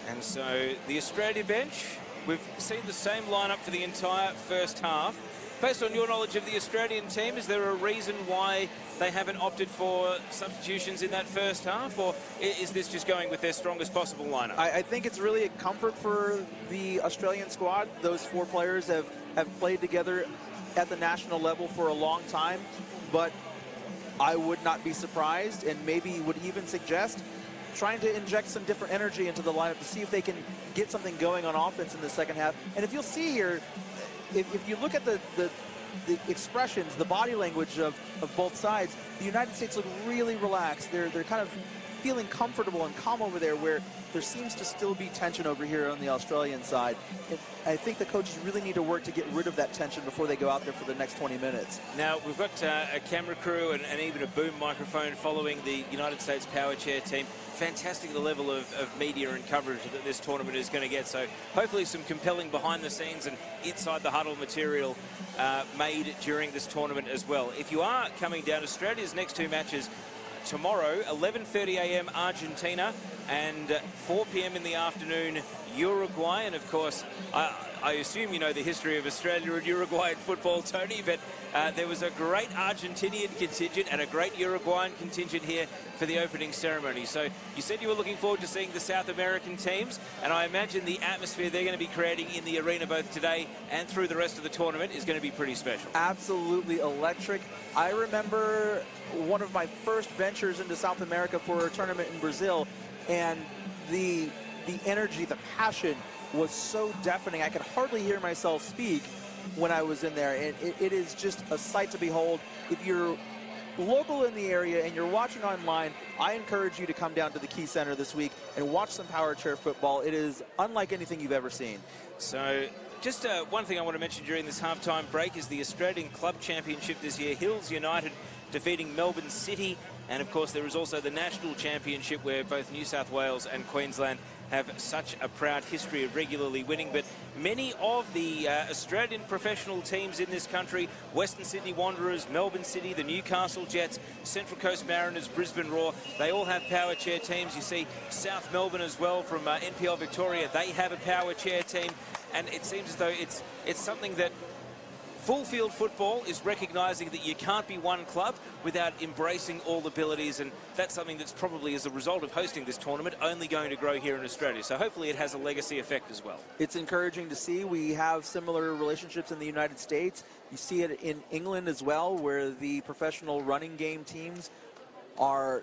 And so the Australia bench, we've seen the same lineup for the entire first half. Based on your knowledge of the Australian team, is there a reason why they haven't opted for substitutions in that first half, or is this just going with their strongest possible lineup? I think it's really a comfort for the Australian squad. Those 4 players have played together at the national level for a long time, but I would not be surprised, and maybe would even suggest trying to inject some different energy into the lineup to see if they can get something going on offense in the second half. And if you'll see here, if you look at the expressions, the body language of both sides, the United States look really relaxed. They're kind of feeling comfortable and calm over there, where there seems to still be tension over here on the Australian side. And I think the coaches really need to work to get rid of that tension before they go out there for the next 20 minutes. Now, we've got a camera crew and even a boom microphone following the United States Powerchair team. Fantastic the level of media and coverage that this tournament is going to get. So hopefully some compelling behind the scenes and inside the huddle material made during this tournament as well. If you are coming down, Australia's next 2 matches tomorrow, 11:30 a.m. Argentina and 4 p.m. in the afternoon Uruguay. And of course, I assume you know the history of Australia and Uruguay in football, Tony, but there was a great Argentinian contingent and a great Uruguayan contingent here for the opening ceremony. So you said you were looking forward to seeing the South American teams, and I imagine the atmosphere they're going to be creating in the arena both today and through the rest of the tournament is going to be pretty special. Absolutely electric. I remember one of my first ventures into South America for a tournament in Brazil, and the energy, the passion was so deafening. I could hardly hear myself speak when I was in there. And it is just a sight to behold. If you're local in the area and you're watching online, I encourage you to come down to the Quaycentre this week and watch some Powerchair football. It is unlike anything you've ever seen. So just one thing I want to mention during this halftime break is the Australian Club Championship this year. Hills United defeating Melbourne City. And of course, there is also the National Championship, where both New South Wales and Queensland have such a proud history of regularly winning. But many of the Australian professional teams in this country, Western Sydney Wanderers, Melbourne City, the Newcastle Jets, Central Coast Mariners, Brisbane Roar, they all have Powerchair teams. You see South Melbourne as well from NPL Victoria, they have a Powerchair team. And it seems as though it's something that full field football is recognising that you can't be one club without embracing all abilities, and that's something that's probably, as a result of hosting this tournament, only going to grow here in Australia. So hopefully it has a legacy effect as well. It's encouraging to see. We have similar relationships in the United States. You see it in England as well, where the professional running game teams are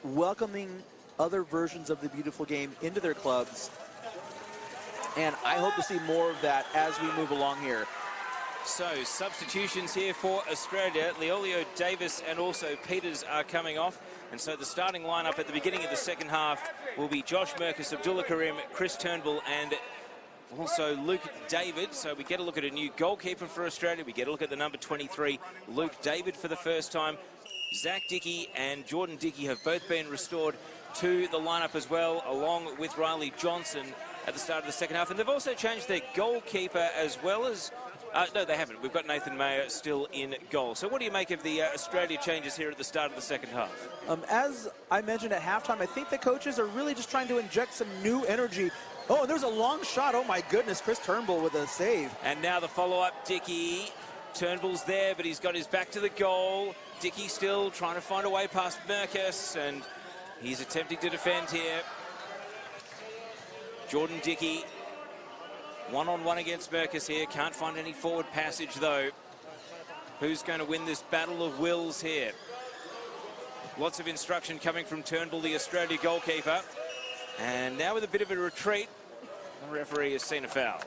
welcoming other versions of the beautiful game into their clubs. And I hope to see more of that as we move along here. So substitutions here for Australia. Leolio Davis and also Peters are coming off. And so the starting lineup at the beginning of the second half will be Josh Merkus, Abdullah Karim, Chris Turnbull, and also Luke David. So we get a look at a new goalkeeper for Australia. We get a look at the number 23, Luke David, for the first time. Zach Dickey and Jordan Dickey have both been restored to the lineup as well, along with Riley Johnson at the start of the second half. And they've also changed their goalkeeper as well as... no, they haven't. We've got Nathan Mayer still in goal. So what do you make of the Australia changes here at the start of the second half? As I mentioned at halftime, I think the coaches are really just trying to inject some new energy. Oh, and there's a long shot. Oh, my goodness. Chris Turnbull with a save. And now the follow-up, Dickey. Turnbull's there, but he's got his back to the goal. Dickey still trying to find a way past Merkus, and he's attempting to defend here. Jordan Dickey, one-on-one against Merkus here. Can't find any forward passage, though. Who's going to win this battle of wills here? Lots of instruction coming from Turnbull, the Australia goalkeeper. And now with a bit of a retreat, the referee has seen a foul.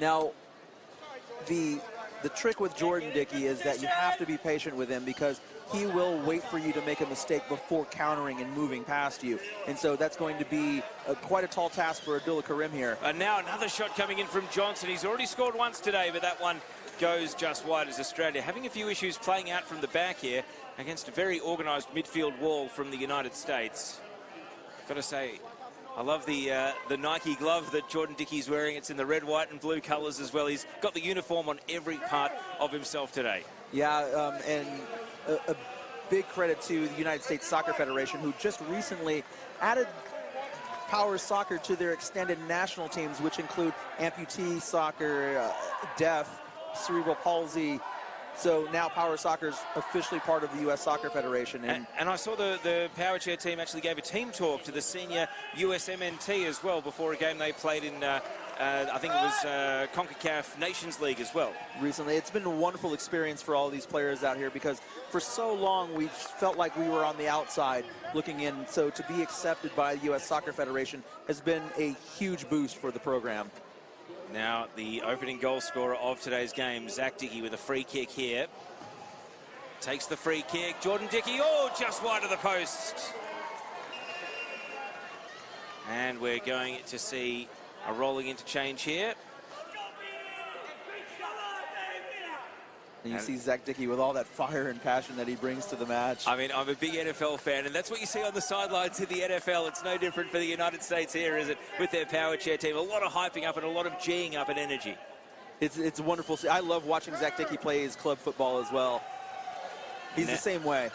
Now, the trick with Jordan Dickey is that you have to be patient with him, because he will wait for you to make a mistake before countering and moving past you. And so that's going to be quite a tall task for Abdullah Karim here. And now another shot coming in from Johnson. He's already scored once today, but that one goes just wide, as Australia having a few issues playing out from the back here against a very organised midfield wall from the United States. Got to say, I love the Nike glove that Jordan Dickey's wearing. It's in the red, white and blue colours as well. He's got the uniform on every part of himself today. Yeah, and a big credit to the United States Soccer Federation, who just recently added Power Soccer to their extended national teams, which include amputee soccer, deaf, cerebral palsy. So now Power Soccer is officially part of the U.S. Soccer Federation. And I saw the Powerchair team actually gave a team talk to the senior USMNT as well before a game they played in, I think it was CONCACAF Nations League as well. Recently, it's been a wonderful experience for all these players out here because for so long we felt like we were on the outside looking in. So to be accepted by the U.S. Soccer Federation has been a huge boost for the program. Now, the opening goal scorer of today's game, Zach Dickey, with a free kick here. Takes the free kick. Jordan Dickey, oh, just wide of the post. And we're going to see a rolling interchange here. And you see Zach Dickey with all that fire and passion that he brings to the match. I mean, I'm a big NFL fan, and that's what you see on the sidelines in the NFL. It's no different for the United States here, is it? With their Powerchair team. A lot of hyping up and a lot of G'ing up and energy. It's wonderful. I love watching Zach Dickey play his club football as well. He's the same way.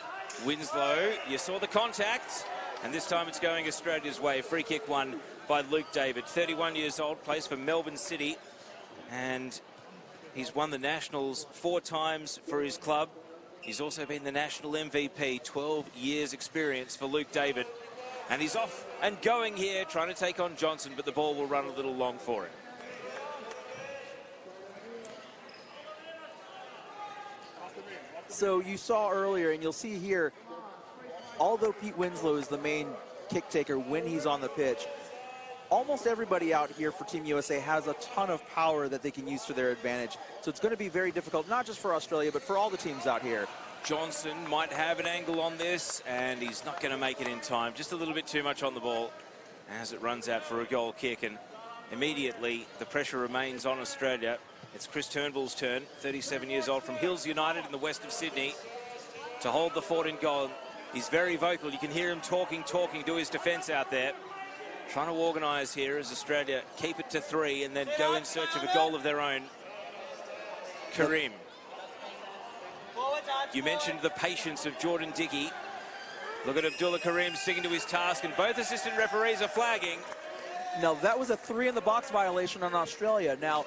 Winslow, you saw the contact, and this time it's going Australia's way. Free kick won by Luke David, 31 years old, plays for Melbourne City, and he's won the Nationals 4 times for his club. He's also been the National MVP, 12 years experience for Luke David. And he's off and going here, trying to take on Johnson, but the ball will run a little long for him. So you saw earlier, and you'll see here, although Pete Winslow is the main kick taker when he's on the pitch, almost everybody out here for Team USA has a ton of power that they can use to their advantage. So it's going to be very difficult, not just for Australia, but for all the teams out here. Johnson might have an angle on this, and he's not going to make it in time. Just a little bit too much on the ball as it runs out for a goal kick, and immediately the pressure remains on Australia. It's Chris Turnbull's turn, 37 years old, from Hills United in the west of Sydney, to hold the fort in goal. He's very vocal. You can hear him talking to his defence out there. Trying to organise here as Australia keep it to 3 and then go in search of a goal of their own. Karim. You mentioned the patience of Jordan Dickey. Look at Abdullah Karim sticking to his task, and both assistant referees are flagging. Now, that was a 3-in-the-box violation on Australia. Now,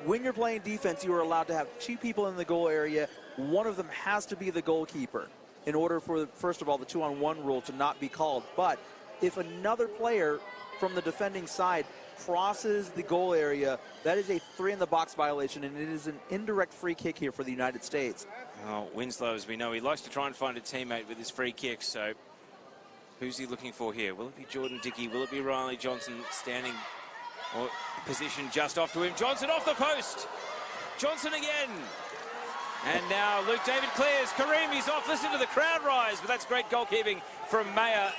when you're playing defense, you are allowed to have 2 people in the goal area. One of them has to be the goalkeeper in order for, first of all, the 2-on-1 rule to not be called. But if another player from the defending side crosses the goal area, that is a 3-in-the-box violation, and it is an indirect free kick here for the United States. Oh, Winslow, as we know, he likes to try and find a teammate with his free kicks, so who's he looking for here? Will it be Jordan Dickey? Will it be Riley Johnson standing or position just off to him? Johnson off the post. Johnson again. And now Luke David clears. Karim, he's off. Listen to the crowd rise, but that's great goalkeeping from Mayer.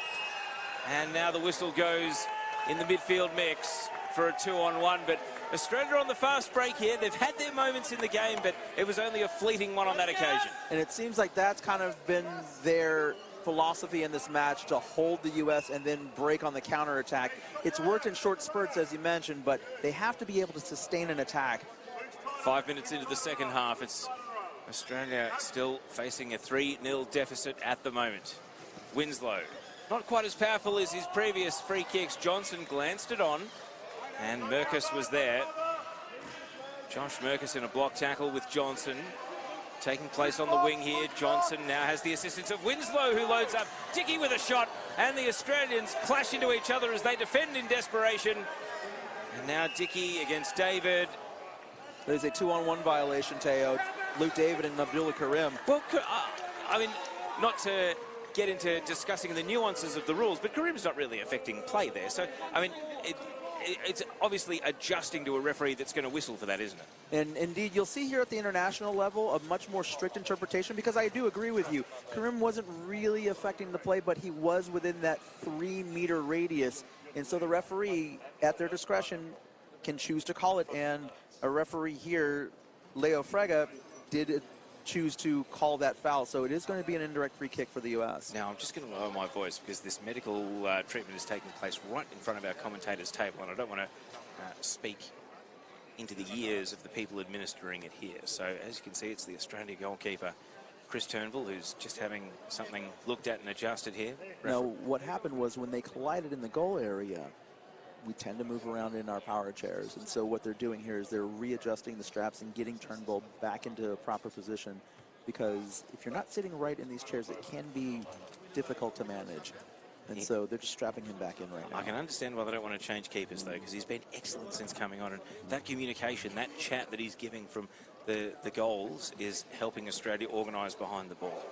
And now the whistle goes in the midfield mix for a 2-on-1. But Australia on the fast break here. They've had their moments in the game, but it was only a fleeting one on that occasion. And it seems like that's kind of been their philosophy in this match, to hold the U.S. and then break on the counterattack. It's worked in short spurts, as you mentioned, but they have to be able to sustain an attack. 5 minutes into the second half, it's Australia still facing a 3-0 deficit at the moment. Winslow, not quite as powerful as his previous free kicks. Johnson glanced it on, and Merkus was there. Josh Merkus in a block tackle with Johnson. Taking place on the wing here. Johnson now has the assistance of Winslow, who loads up. Dickey with a shot, and the Australians clash into each other as they defend in desperation. And now Dickey against David. There's a 2-on-1 violation, Teo. Luke David and Abdullah Karim. Well, I mean, not to get into discussing the nuances of the rules, but Karim's not really affecting play there. So, I mean, it's obviously adjusting to a referee that's going to whistle for that, isn't it? And indeed, you'll see here at the international level a much more strict interpretation, because I do agree with you. Karim wasn't really affecting the play, but he was within that 3-meter radius. And so the referee, at their discretion, can choose to call it. And a referee here, Leo Frega, did choose to call that foul. So it is going to be an indirect free kick for the U.S. Now, I'm just going to lower my voice because this medical treatment is taking place right in front of our commentators' table, and I don't want to speak into the ears of the people administering it here. So, as you can see, it's the Australian goalkeeper, Chris Turnbull, who's just having something looked at and adjusted here. Now, what happened was when they collided in the goal area, we tend to move around in our power chairs. And so what they're doing here is they're readjusting the straps and getting Turnbull back into a proper position, because if you're not sitting right in these chairs, it can be difficult to manage. And so they're just strapping him back in right now. I can understand why they don't want to change keepers, though, because he's been excellent since coming on. And that communication, that chat that he's giving from the goals is helping Australia organise behind the ball.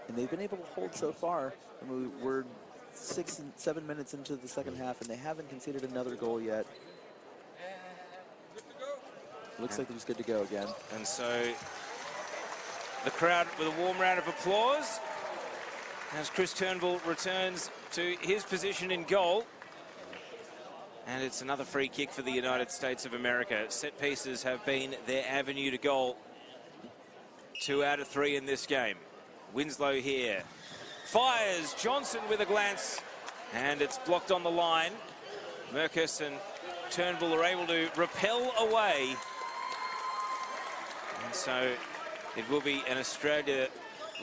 And they've been able to hold so far. I mean, we're 6 and 7 minutes into the second half, and they haven't conceded another goal yet. Looks like they're just good to go again. And so the crowd with a warm round of applause as Chris Turnbull returns to his position in goal. And it's another free kick for the United States of America. Set pieces have been their avenue to goal. 2 out of 3 in this game. Winslow here. Fires. Johnson with a glance. And it's blocked on the line. Merkus and Turnbull are able to repel away. And so it will be an Australia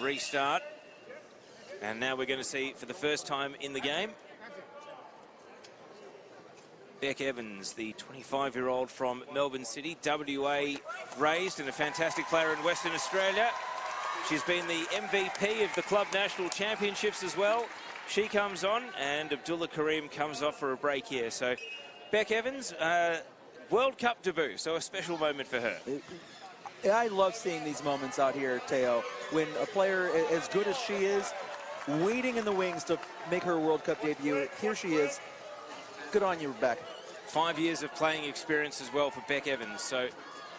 restart. And now we're going to see, for the first time in the game, Bec Evans, the 25-year-old from Melbourne City, WA raised, and a fantastic player in Western Australia. She's been the MVP of the Club National Championships as well. She comes on, and Abdullah Karim comes off for a break here. So Bec Evans, World Cup debut, so a special moment for her. I love seeing these moments out here, Teo, when a player as good as she is, waiting in the wings to make her World Cup debut. Here she is. Good on you, Bec. 5 years of playing experience as well for Bec Evans. So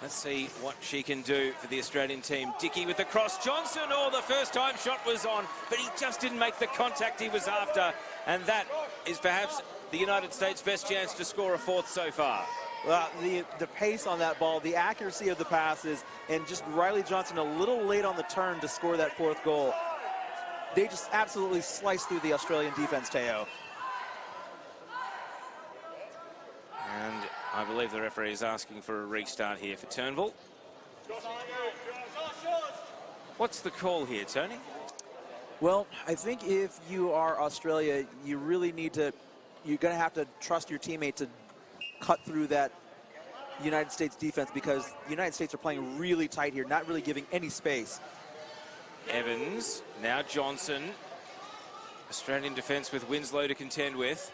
let's see what she can do for the Australian team. Dickey with the cross. Johnson, oh, the first time shot was on, but he just didn't make the contact he was after. And that is perhaps the United States' best chance to score a 4th so far. The pace on that ball, the accuracy of the passes, and just Riley Johnson a little late on the turn to score that 4th goal. They just absolutely sliced through the Australian defense, Teo. And I believe the referee is asking for a restart here for Turnbull. What's the call here, Tony? Well, I think if you are Australia, you really need to, you're going to have to trust your teammate to cut through that United States defense, because the United States are playing really tight here, not really giving any space. Evans, now Johnson. Australian defence with Winslow to contend with.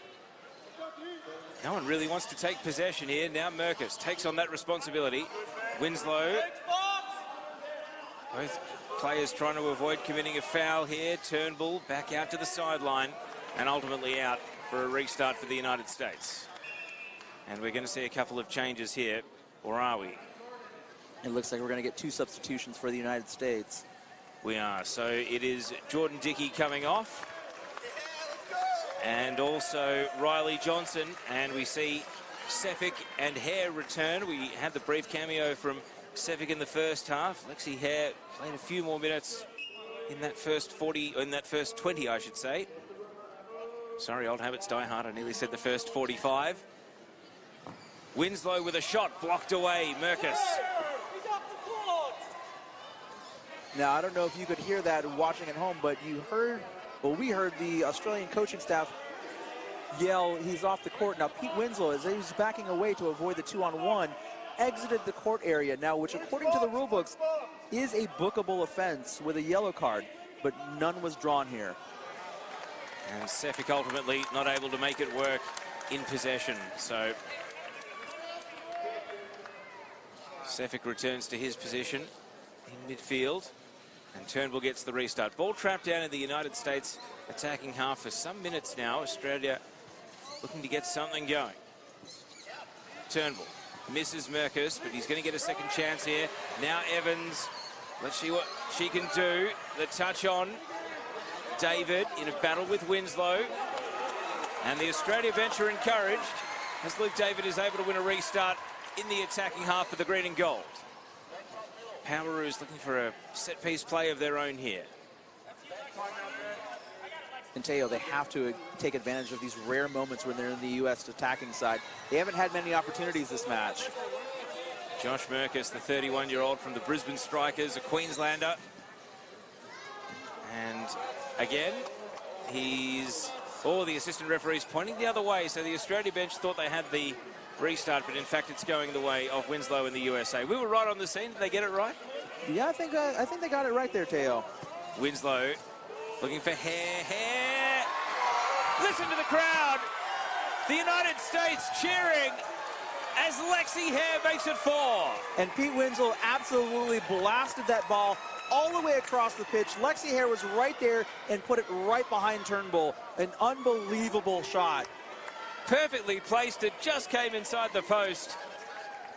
No one really wants to take possession here. Now Merkus takes on that responsibility. Winslow. Both players trying to avoid committing a foul here. Turnbull back out to the sideline and ultimately out for a restart for the United States. And we're going to see a couple of changes here, or are we? It looks like we're going to get 2 substitutions for the United States. We are. So it is Jordan Dickey coming off. And also Riley Johnson. And we see Sefik and Hare return. We had the brief cameo from Sefik in the first half. Lexi Hare played a few more minutes in that first 40, or in that first 20, I should say. Sorry, old habits die hard. I nearly said the first 45. Winslow with a shot blocked away. Merkus. Now, I don't know if you could hear that watching at home, but you heard, well, we heard the Australian coaching staff yell, he's off the court. Now, Pete Winslow, as he was backing away to avoid the 2-on-1, exited the court area now, which according to the rule books is a bookable offense with a yellow card, but none was drawn here. And Sefik ultimately not able to make it work in possession. So Sefik returns to his position in midfield. And Turnbull gets the restart. Ball trapped down in the United States attacking half for some minutes now. Australia looking to get something going. Turnbull misses Merkus, but he's going to get a second chance here. Now Evans, let's see what she can do. The touch on David in a battle with Winslow. And the Australia bench are encouraged as Luke David is able to win a restart in the attacking half for the green and gold. Powerchair looking for a set-piece play of their own here. And Teo, they have to take advantage of these rare moments when they're in the U.S. attacking side. They haven't had many opportunities this match. Josh Merkus, the 31-year-old from the Brisbane Strikers, a Queenslander. And again, he's Oh, the assistant referee's pointing the other way, so the Australia bench thought they had the restart, but in fact it's going the way of Winslow and the USA. We were right on the scene. Did they get it right? Yeah, I think they got it right there, Teo. Winslow looking for hair. Listen to the crowd. The United States cheering as 𝐏𝐨𝐮𝐅 makes it 4. And Pete Winslow absolutely blasted that ball all the way across the pitch. 𝐏𝐿𝐴 was right there and put it right behind Turnbull. An unbelievable shot. Perfectly placed. It just came inside the post.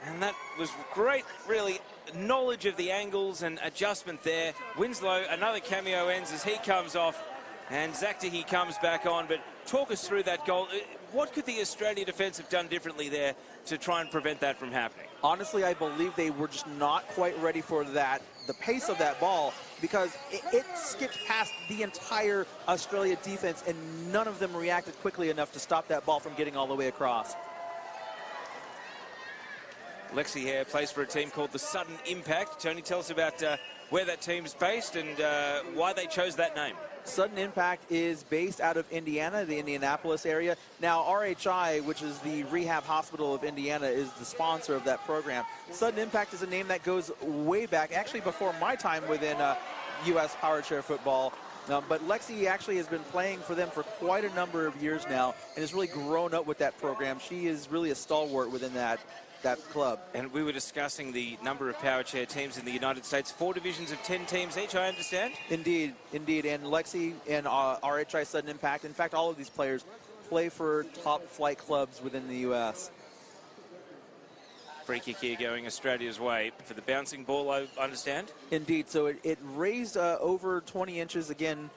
And that was great, really, knowledge of the angles and adjustment there. Winslow, another cameo ends as he comes off. And 𝐿𝐴 comes back on. But talk us through that goal. What could the Australia defence have done differently there to try and prevent that from happening? Honestly, I believe they were just not quite ready for that, the pace of that ball, because it skipped past the entire Australia defense, and none of them reacted quickly enough to stop that ball from getting all the way across. 𝐿𝐴 plays for a team called the Sudden Impact. Tony, tell us about where that team's based and why they chose that name. Sudden Impact is based out of Indiana, the Indianapolis area. Now, 𝐅𝐻I, which is the rehab hospital of Indiana, is the sponsor of that program. Sudden Impact is a name that goes way back, actually before my time within U.S. Powerchair football. But 𝐿𝐴 actually has been playing for them for quite a number of years now and has really grown up with that program. She is really a stalwart within that club. And we were discussing the number of Powerchair teams in the United States. 4 divisions of 10 teams each, I understand? Indeed. And 𝐿𝐴 and 𝐅𝐻I Sudden Impact, in fact, all of these players play for top flight clubs within the U.S. Free kick here going Australia's way for the bouncing ball, I understand? Indeed. So it raised over 20 inches. Again,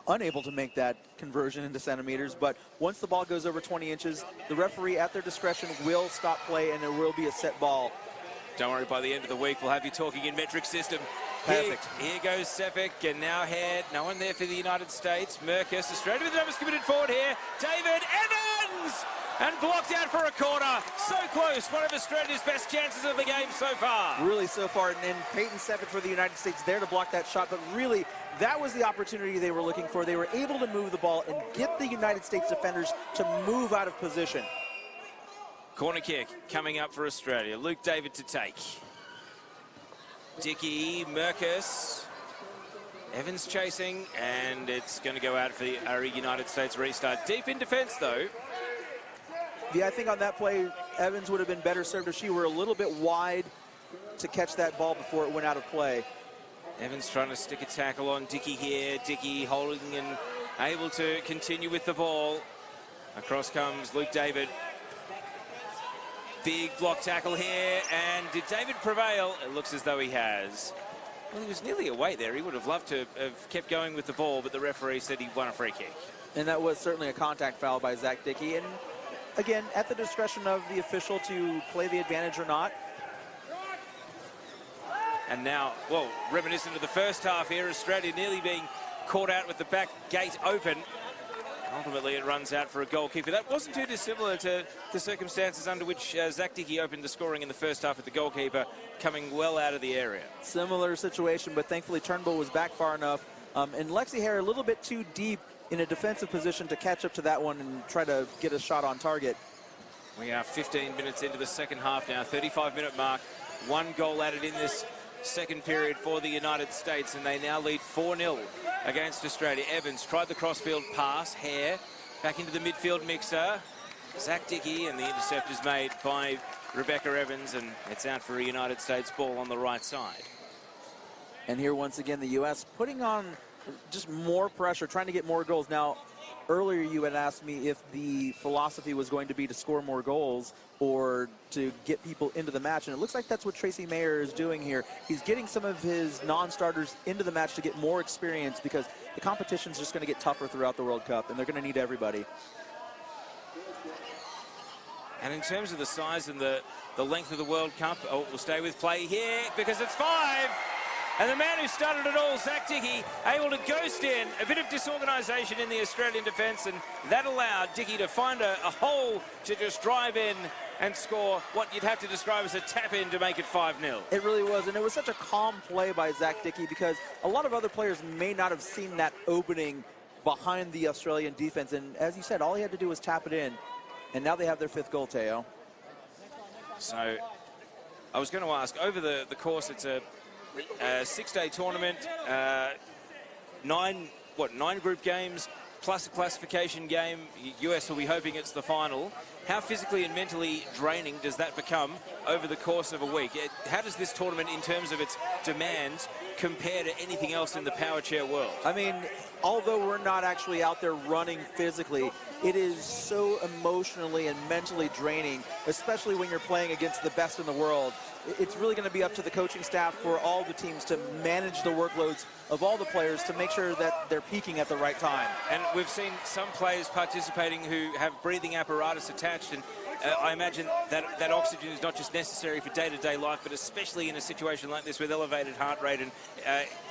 unable to make that conversion into centimeters, but once the ball goes over 20 inches, the referee at their discretion will stop play and there will be a set ball. Don't worry, by the end of the week we'll have you talking in metric system. Perfect. Here goes Sepik, and now Head. No one there for the United States. Merkus, Australia with the numbers committed forward here. David Evans! And blocked out for a corner. So close. One of Australia's best chances of the game so far. Really so far. And Peyton Sepik for the United States there to block that shot. But really, that was the opportunity they were looking for. They were able to move the ball and get the United States defenders to move out of position. Corner kick coming up for Australia. Luke David to take. Dickey, Merkus. Evans chasing. And it's going to go out for the United States restart. Deep in defence, though. Yeah, I think on that play, Evans would have been better served if she were a little bit wide to catch that ball before it went out of play. Evans trying to stick a tackle on Dickey here. Dickey holding and able to continue with the ball. Across comes Luke David. Big block tackle here. And did David prevail? It looks as though he has. Well, he was nearly away there. He would have loved to have kept going with the ball, but the referee said he won a free kick. And that was certainly a contact foul by Zach Dickey. And again, at the discretion of the official to play the advantage or not. And now, well, reminiscent of the first half here, Australia nearly being caught out with the back gate open. Ultimately, it runs out for a goalkeeper. That wasn't too dissimilar to the circumstances under which Zach Dickey opened the scoring in the first half with the goalkeeper coming well out of the area. Similar situation, but thankfully Turnbull was back far enough. And 𝐿𝐴 a little bit too deep in a defensive position to catch up to that one and try to get a shot on target. We are 15 minutes into the second half now, 35-minute mark. 1 goal added in this second period for the United States, and they now lead 4-0 against Australia. Evans tried the crossfield pass. Hare back into the midfield mixer. Zach Dickey, and the intercept is made by Rebecca Evans, and it's out for a United States ball on the right side. And here once again the U.S. putting on just more pressure, trying to get more goals. Now, earlier you had asked me if the philosophy was going to be to score more goals or to get people into the match, and it looks like that's what Tracy Mayer is doing here. He's getting some of his non-starters into the match to get more experience because the competition's just going to get tougher throughout the World Cup, and they're going to need everybody. And in terms of the size and the length of the World Cup, we'll stay with play here because it's 5. And the man who started it all, Zach Dickey, able to ghost in. A bit of disorganisation in the Australian defence, and that allowed Dickey to find a hole to just drive in and score what you'd have to describe as a tap-in to make it 5-0. It really was, and it was such a calm play by Zach Dickey because a lot of other players may not have seen that opening behind the Australian defense. And as you said, all he had to do was tap it in. And now they have their 5th goal, Teo. So I was going to ask, over the course, it's a 6-day tournament, 9 group games, plus a classification game. US will be hoping it's the final. How physically and mentally draining does that become over the course of a week? How does this tournament, in terms of its demands, compare to anything else in the power chair world? I mean, although we're not actually out there running physically, it is so emotionally and mentally draining, especially when you're playing against the best in the world. It's really going to be up to the coaching staff for all the teams to manage the workloads of all the players to make sure that they're peaking at the right time. And we've seen some players participating who have breathing apparatus attached, and I imagine that oxygen is not just necessary for day-to-day life, but especially in a situation like this with elevated heart rate and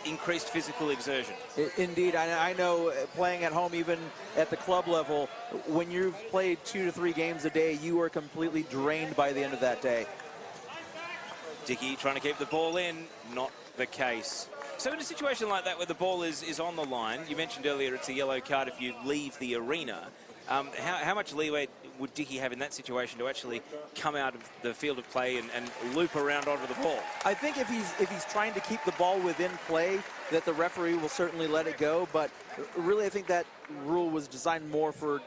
increased physical exertion. Indeed, I know playing at home, even at the club level, when you've played 2 to 3 games a day, you are completely drained by the end of that day. Dickey trying to keep the ball in, not the case. So in a situation like that where the ball is on the line, you mentioned earlier it's a yellow card if you leave the arena. How much leeway would Dickey have in that situation to actually come out of the field of play and loop around onto the ball? I think if he's trying to keep the ball within play, that the referee will certainly let it go. But really, I think that rule was designed more for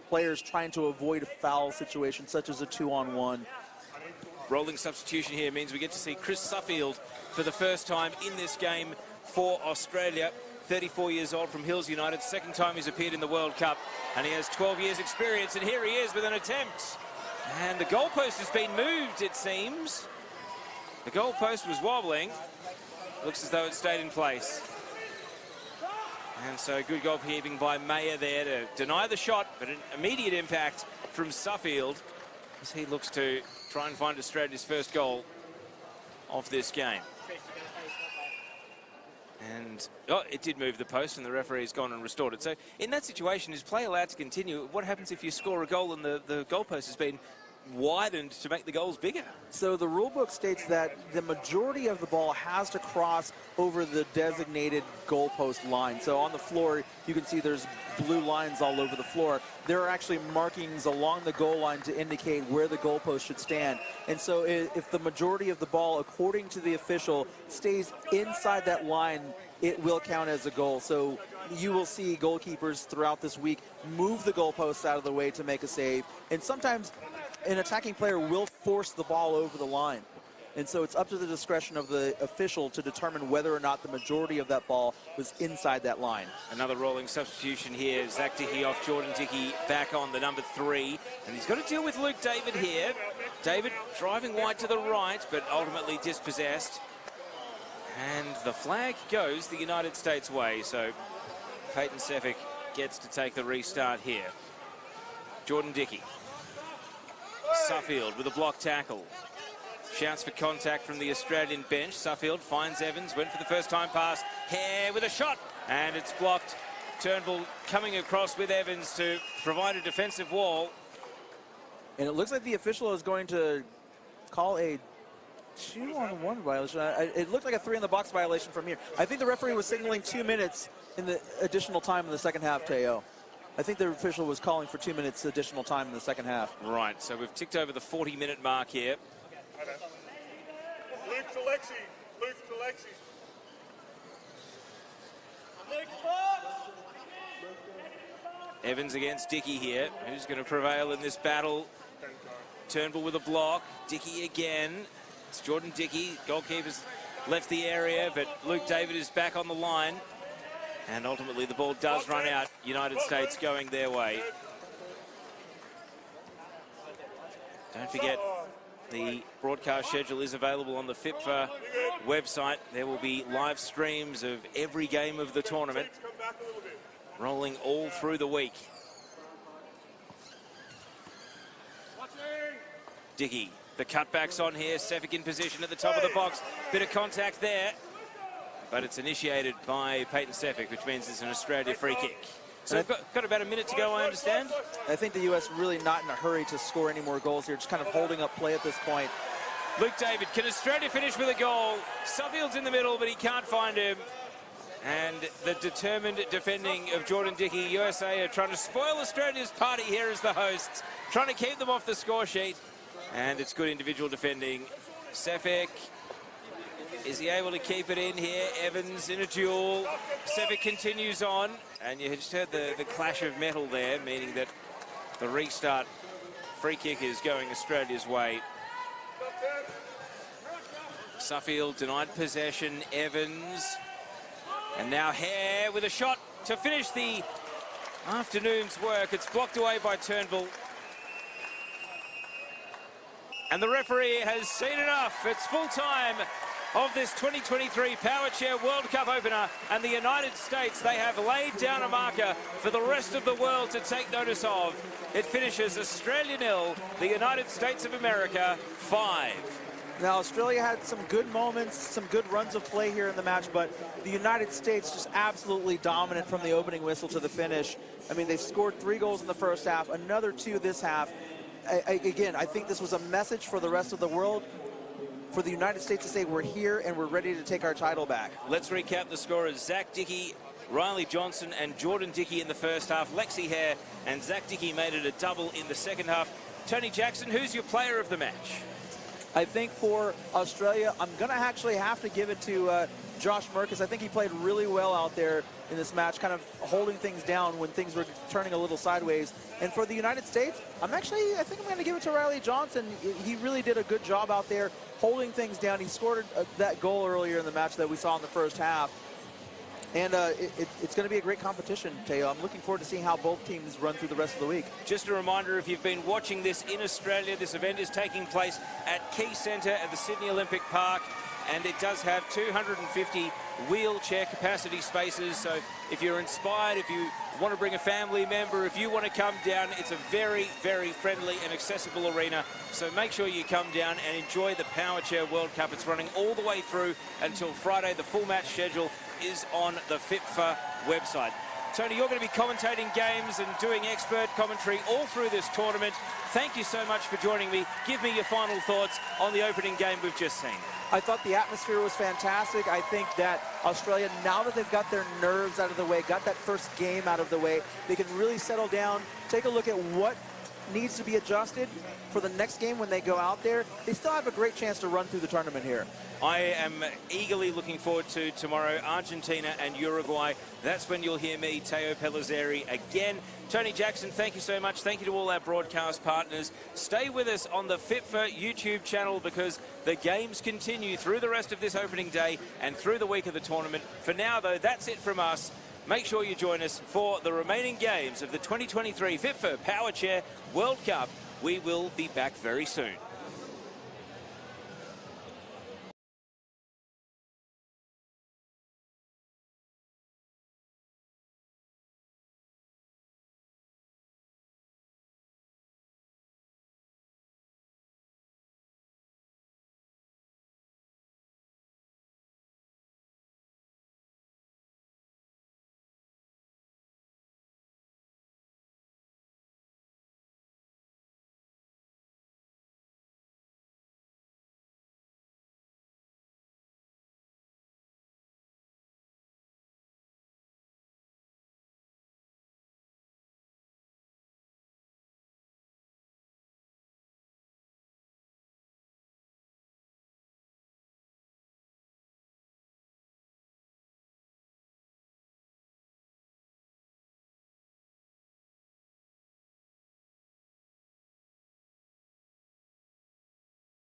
players trying to avoid a foul situation, such as a 2-on-1. Rolling substitution here means we get to see Chris Suffield for the first time in this game for Australia. 34 years old from Hills United, 2nd time he's appeared in the World Cup, and he has 12 years experience, and here he is with an attempt. And the goalpost has been moved, it seems. The goalpost was wobbling. Looks as though it stayed in place. And so good goalkeeping by Mayer there to deny the shot, but an immediate impact from Suffield as he looks to try and find Australia's first goal of this game. And it did move the post, and the referee's gone and restored it. So in that situation, is play allowed to continue? What happens if you score a goal and the goalpost has been widened to make the goals bigger? So the rule book states that the majority of the ball has to cross over the designated goalpost line. So on the floor, you can see there's blue lines all over the floor. There are actually markings along the goal line to indicate where the goalpost should stand. And so if the majority of the ball, according to the official, stays inside that line, it will count as a goal. So you will see goalkeepers throughout this week move the goalposts out of the way to make a save. And sometimes an attacking player will force the ball over the line. And so it's up to the discretion of the official to determine whether or not the majority of that ball was inside that line. Another rolling substitution here. Zach Dickey off, Jordan Dickey back on the number 3. And he's got to deal with Luke David here. David driving wide to the right, but ultimately dispossessed. And the flag goes the United States way. So Peyton Sefik gets to take the restart here. Jordan Dickey. Suffield with a block tackle. Shouts for contact from the Australian bench. Suffield finds Evans, went for the first time pass. Hare with a shot, and it's blocked. Turnbull coming across with Evans to provide a defensive wall. And it looks like the official is going to call a 2-on-1 violation. It looked like a 3-in-the-box violation from here. I think the referee was signaling 2 minutes in the additional time in the second half, Teo. I think the official was calling for 2 minutes additional time in the second half. Right, so we've ticked over the 40-minute mark here. Luke to Lexi. Luke to Lexi. Evans against Dickey here. Who's going to prevail in this battle? Turnbull with a block. Dickey again. It's Jordan Dickey. Goalkeeper's left the area, but Luke David is back on the line. And ultimately the ball does run out. United States going their way. Don't forget, the broadcast schedule is available on the FIPFA website. There will be live streams of every game of the tournament rolling all through the week. Dickey, the cutback's on here. Sefik in position at the top of the box. Bit of contact there, but it's initiated by Peyton Sefik, which means it's an Australia free kick. So we've got about a minute to go, I understand. I think the U.S. really not in a hurry to score any more goals here, just kind of holding up play at this point. Luke David, can Australia finish with a goal? Suffield's in the middle, but he can't find him. And the determined defending of Jordan Dickey. USA are trying to spoil Australia's party here as the hosts, trying to keep them off the score sheet. And it's good individual defending. Sefik, is he able to keep it in here? Evans in a duel. Sefik continues on. And you just heard the clash of metal there, meaning that the restart free kick is going Australia's way. Suffield denied possession. Evans. And now Hare with a shot to finish the afternoon's work. It's blocked away by Turnbull. And the referee has seen enough. It's full time of this 2023 Powerchair World Cup opener. And the United States, they have laid down a marker for the rest of the world to take notice of. It finishes Australia 0, the United States of America 5. Now, Australia had some good moments, some good runs of play here in the match, but the United States just absolutely dominant from the opening whistle to the finish. I mean, they scored 3 goals in the first half, another 2 this half. Again, I think this was a message for the rest of the world, for the United States to say we're here and we're ready to take our title back. Let's recap the scorers. Zach Dickey, Riley Johnson and Jordan Dickey in the first half. Lexi Hare and Zach Dickey made it a double in the second half. Tony Jackson, who's your player of the match? I think for Australia, I'm going to actually have to give it to Josh Merkis. I think he played really well out there in this match, kind of holding things down when things were turning a little sideways. And for the United States, I think I'm going to give it to Riley Johnson. He really did a good job out there holding things down. He scored that goal earlier in the match that we saw in the first half. And it's going to be a great competition, Teo. I'm looking forward to seeing how both teams run through the rest of the week. Just a reminder, if you've been watching this in Australia, this event is taking place at Quaycentre at the Sydney Olympic Park. And it does have 250 wheelchair capacity spaces. So if you're inspired, if you want to bring a family member, if you want to come down, it's a very, very friendly and accessible arena. So make sure you come down and enjoy the Powerchair World Cup. It's running all the way through until Friday. The full match schedule is on the FIPFA website. Tony, you're going to be commentating games and doing expert commentary all through this tournament. Thank you so much for joining me. Give me your final thoughts on the opening game we've just seen. I thought the atmosphere was fantastic. I think that Australia, now that they've got their nerves out of the way, got that first game out of the way, they can really settle down, take a look at what needs to be adjusted for the next game when they go out there. They still have a great chance to run through the tournament here. I am eagerly looking forward to tomorrow, Argentina and Uruguay. That's when you'll hear me, Teo Pellizzeri, again. Tony Jackson, thank you so much. Thank you to all our broadcast partners. Stay with us on the FIPFA YouTube channel because the games continue through the rest of this opening day and through the week of the tournament. For now, though, that's it from us. Make sure you join us for the remaining games of the 2023 FIPFA Powerchair World Cup. We will be back very soon.